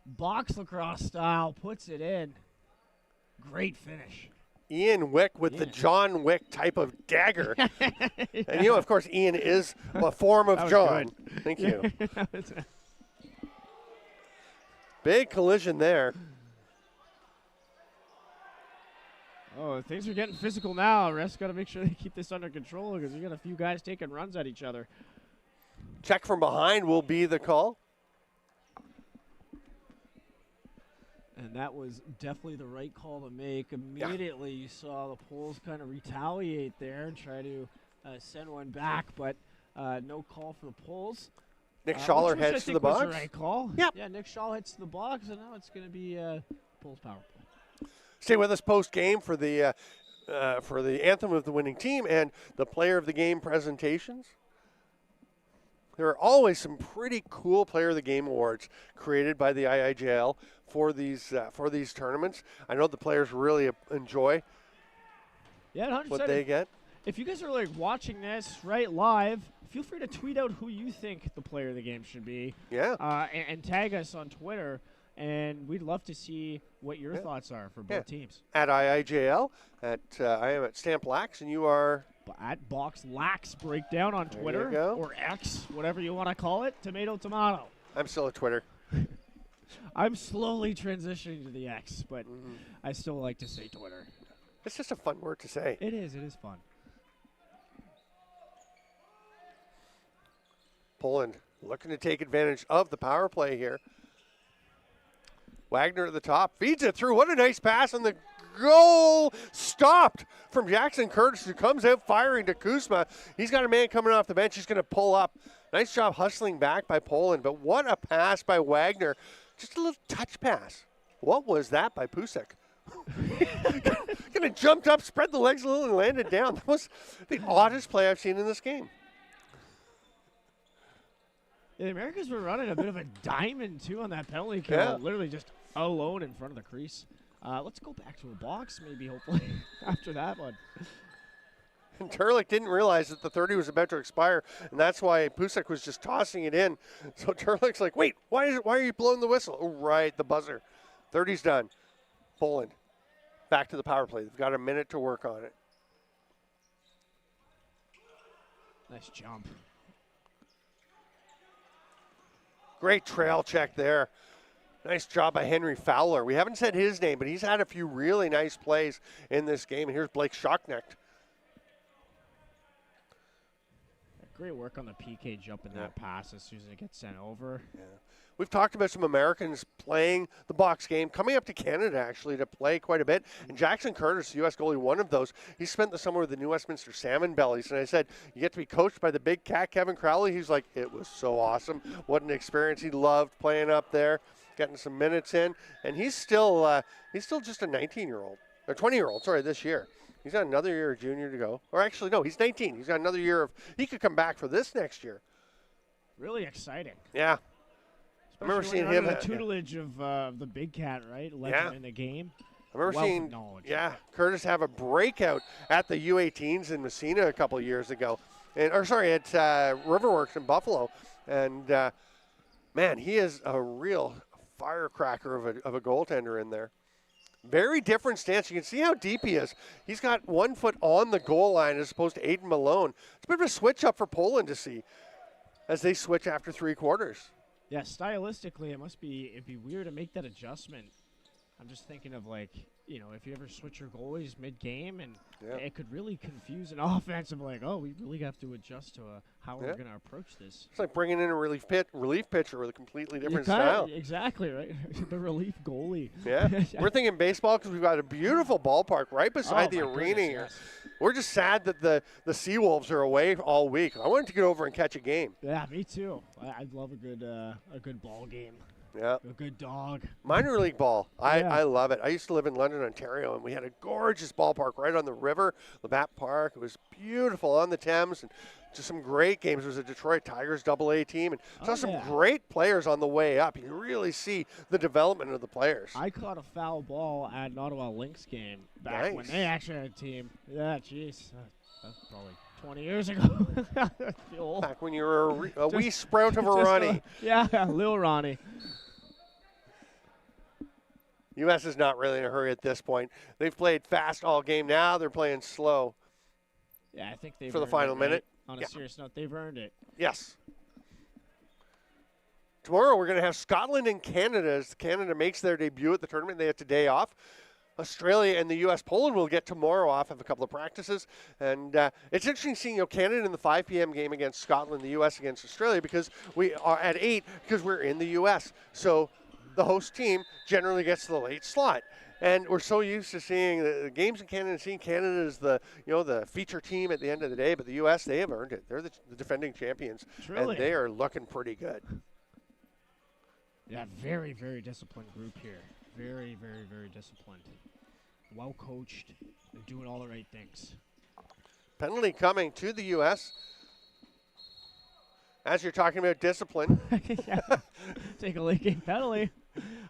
Box lacrosse style, puts it in. Great finish. Ian Wick with the John Wick type of dagger. And, of course, Ian is a form of John. Good. Thank you. Big collision there. Oh, things are getting physical now. Refs got to make sure they keep this under control because you got a few guys taking runs at each other. Check from behind will be the call. And that was definitely the right call to make. Immediately you saw the Poles kind of retaliate there and try to send one back, but no call for the Poles. Nick Schaller heads to the box. Was the right call. Yep. Yeah, Nick Schaller heads to the box, and now it's going to be Poles power play. Stay with us post game for the anthem of the winning team and the player of the game presentations. There are always some pretty cool player of the game awards created by the IIJL for these tournaments. I know the players really enjoy what they get. If you guys are like watching this right live, feel free to tweet out who you think the player of the game should be. Yeah. And tag us on Twitter, and we'd love to see what your thoughts are for both teams. At IIJL, I am at Stamp Lax, and you are at Box Lax Breakdown on Twitter or X, whatever you want to call it. Tomato. I'm still at Twitter. I'm slowly transitioning to the X, but I still like to say Twitter. It's just a fun word to say. It is fun. Poland looking to take advantage of the power play here. Wagner at the top, feeds it through. What a nice pass, and the goal stopped from Jackson Curtis, who comes out firing to Kuzma. He's got a man coming off the bench. He's going to pull up. Nice job hustling back by Poland, but what a pass by Wagner. Just a little touch pass. What was that by Pusek? Kind of jumped up, spread the legs a little, and landed down. That was the oddest play I've seen in this game. Yeah, the Americans were running a bit of a diamond, too, on that penalty kill. Yeah. Literally just alone in front of the crease. Let's go back to a box, maybe, hopefully, after that one. And Turlick didn't realize that the 30 was about to expire, and that's why Pusek was just tossing it in. So Turlick's like, wait, why are you blowing the whistle? Oh, right, the buzzer. 30's done. Poland back to the power play. They've got a minute to work on it. Nice jump. Great trail check there. Nice job by Henry Fowler. We haven't said his name, but he's had a few really nice plays in this game. And here's Blake Schocknecht. Great work on the PK jumping that pass as soon as it gets sent over. Yeah. We've talked about some Americans playing the box game, coming up to Canada, actually, to play quite a bit. And Jackson Curtis, the U.S. goalie, one of those. He spent the summer with the New Westminster Salmon Bellies. And I said, you get to be coached by the big cat, Kevin Crowley. He's like, it was so awesome. What an experience. He loved playing up there, getting some minutes in. And he's still just a 19-year-old, or 20-year-old, sorry, this year. He's got another year of junior to go. Or actually, no, he's 19. He's got another year of – he could come back for this next year. Really exciting. Yeah. I remember seeing him. The tutelage of the big cat, right? Legend in the game. I remember seeing Curtis have a breakout at the U18s in Messina a couple of years ago. At Riverworks in Buffalo. And, man, he is a real firecracker of a goaltender in there. Very different stance. You can see how deep he is. He's got 1 foot on the goal line as opposed to Aiden Malone. It's a bit of a switch up for Poland to see as they switch after three quarters. Yeah, stylistically, it'd be weird to make that adjustment I'm just thinking of, like, if you ever switch your goalies mid-game, and it could really confuse an offense of, like, oh, we really have to adjust to how we're going to approach this. It's like bringing in a relief pitcher with a completely different style. Exactly, right? The relief goalie. Yeah. We're thinking baseball because we've got a beautiful ballpark right beside the arena here. Yes. We're just sad that the Seawolves are away all week. I wanted to get over and catch a game. Yeah, me too. I'd love a good ball game. Yeah. A good dog. Minor league ball. I love it. I used to live in London, Ontario, and we had a gorgeous ballpark right on the river, Labatt Park. It was beautiful on the Thames, and just some great games. There was a Detroit Tigers AA team, and saw some great players on the way up. You really see the development of the players. I caught a foul ball at an Ottawa Lynx game back when they actually had a team. Yeah, jeez. That's probably 20 years ago. Back when you were a wee sprout of a Ronnie. Lil Ronnie. U.S. is not really in a hurry at this point. They've played fast all game. Now they're playing slow. Yeah, I think they've for the final minute. On a serious note, they've earned it. Yes. Tomorrow we're going to have Scotland and Canada as Canada makes their debut at the tournament. They have today off. Australia and the U.S. Poland will get tomorrow off, have a couple of practices. And it's interesting seeing Canada in the 5 p.m. game against Scotland, the U.S. against Australia, because we are at 8 because we're in the U.S. So the host team generally gets the late slot. And we're so used to seeing the games in Canada, seeing Canada as the feature team at the end of the day. But the U.S., they have earned it. They're the defending champions, and they are looking pretty good. Yeah, very, very disciplined group here. Very, very, very disciplined. Well coached and doing all the right things. Penalty coming to the U.S. As you're talking about discipline. Take a late game penalty.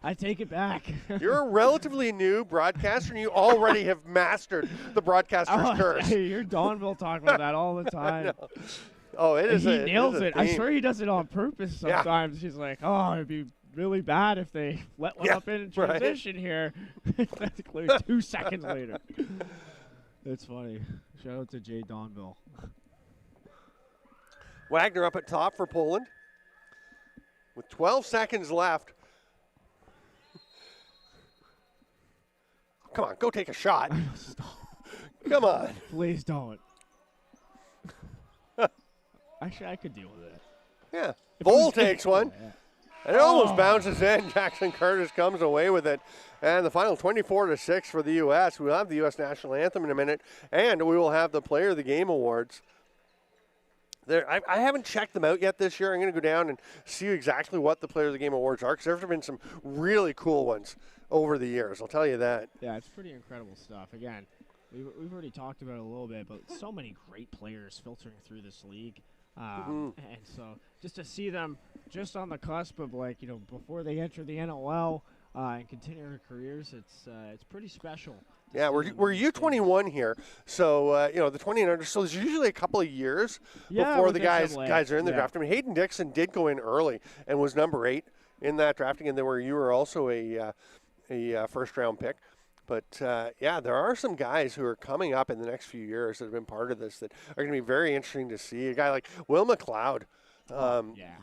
I take it back. You're a relatively new broadcaster, and you already have mastered the broadcaster's curse. You're Donville talking about that all the time. Oh, it is. He nails it. I swear he does it on purpose sometimes. Yeah. He's like, oh, it'd be really bad if they let one up in transition here. That's clear 2 seconds later. It's funny. Shout out to Jay Donville. Wagner up at top for Poland with 12 seconds left. Come on, go take a shot. Come on. Please don't. Actually, I could deal with it. Yeah. Vol takes one. And it almost bounces in. Jackson Curtis comes away with it. And the final 24-6 for the U.S. We'll have the U.S. National Anthem in a minute. And we will have the Player of the Game Awards. I haven't checked them out yet this year. I'm going to go down and see exactly what the Player of the Game Awards are, because there have been some really cool ones over the years. I'll tell you that. Yeah, it's pretty incredible stuff. Again, we've already talked about it a little bit, but so many great players filtering through this league. And so just to see them just on the cusp of, like, before they enter the NLL and continue their careers, it's pretty special. Yeah, we're U21 here, so the 20 and under. So there's usually a couple of years before the guys are in the draft. I mean, Hayden Dixon did go in early and was number 8 in that drafting, and you were also a first round pick. But there are some guys who are coming up in the next few years that have been part of this that are going to be very interesting to see. A guy like Will McLeod.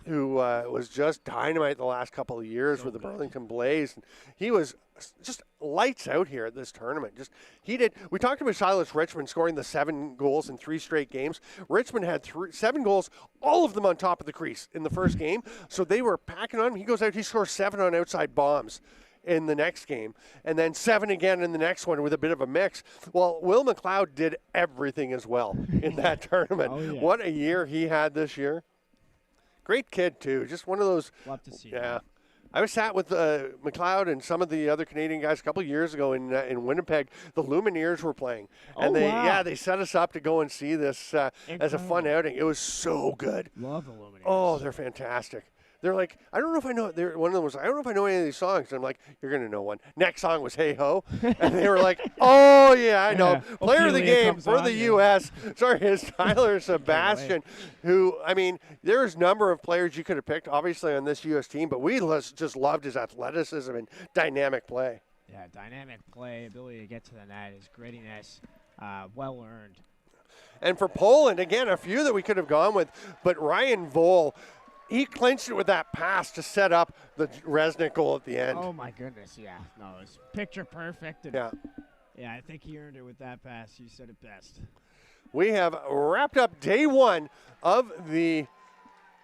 Who was just dynamite the last couple of years with the Burlington Blaze. And he was just lights out here at this tournament. We talked about Silas Richmond scoring the 7 goals in 3 straight games. Richmond had 7 goals, all of them on top of the crease in the first game. So they were packing on him. He goes out, he scores 7 on outside bombs in the next game, and then 7 again in the next one with a bit of a mix. Well, Will McLeod did everything as well in that tournament. What a year he had this year. Great kid, too. Just one of those. Love to see. Yeah. I was sat with McLeod and some of the other Canadian guys a couple of years ago in Winnipeg. The Lumineers were playing. And they set us up to go and see this as a fun outing. It was so good. Love the Lumineers. Oh, they're fantastic. They're like, I don't know if I know. One of them was, I don't know if I know any of these songs. And I'm like, you're going to know one. Next song was Hey Ho. And they were like, oh, yeah, I know. Player of the game for the U.S. Sorry, is Tyler Sebastian, who, I mean, there's a number of players you could have picked, obviously, on this U.S. team. But we just loved his athleticism and dynamic play. Yeah, dynamic play, ability to get to the net, his grittiness, well earned. And for Poland, again, a few that we could have gone with. But Ryan Vol, he clinched it with that pass to set up the Resnick goal at the end. Oh, my goodness, yeah. No, it was picture perfect. And yeah, I think he earned it with that pass. You said it best. We have wrapped up day one of the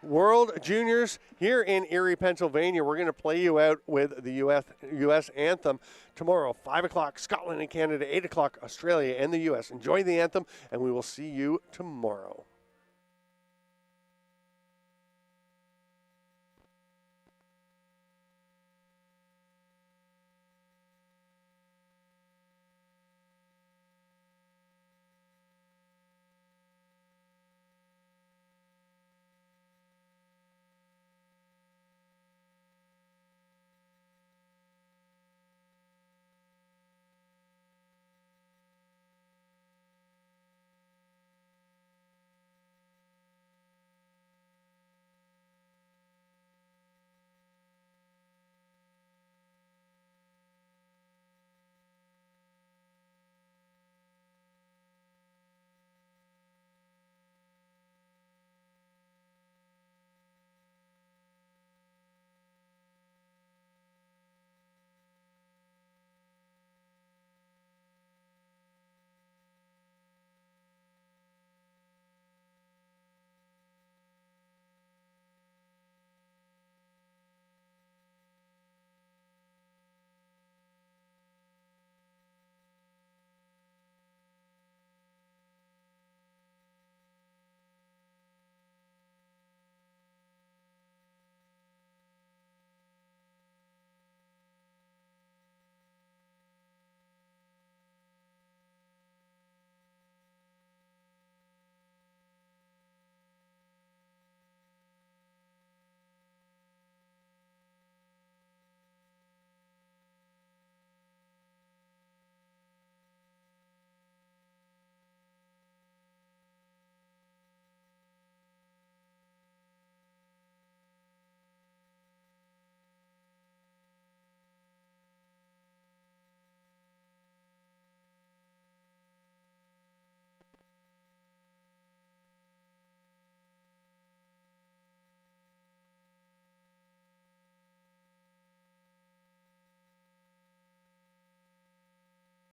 World Juniors here in Erie, Pennsylvania. We're going to play you out with the U.S. anthem tomorrow, 5 o'clock, Scotland and Canada, 8 o'clock, Australia and the U.S. Enjoy the anthem, and we will see you tomorrow.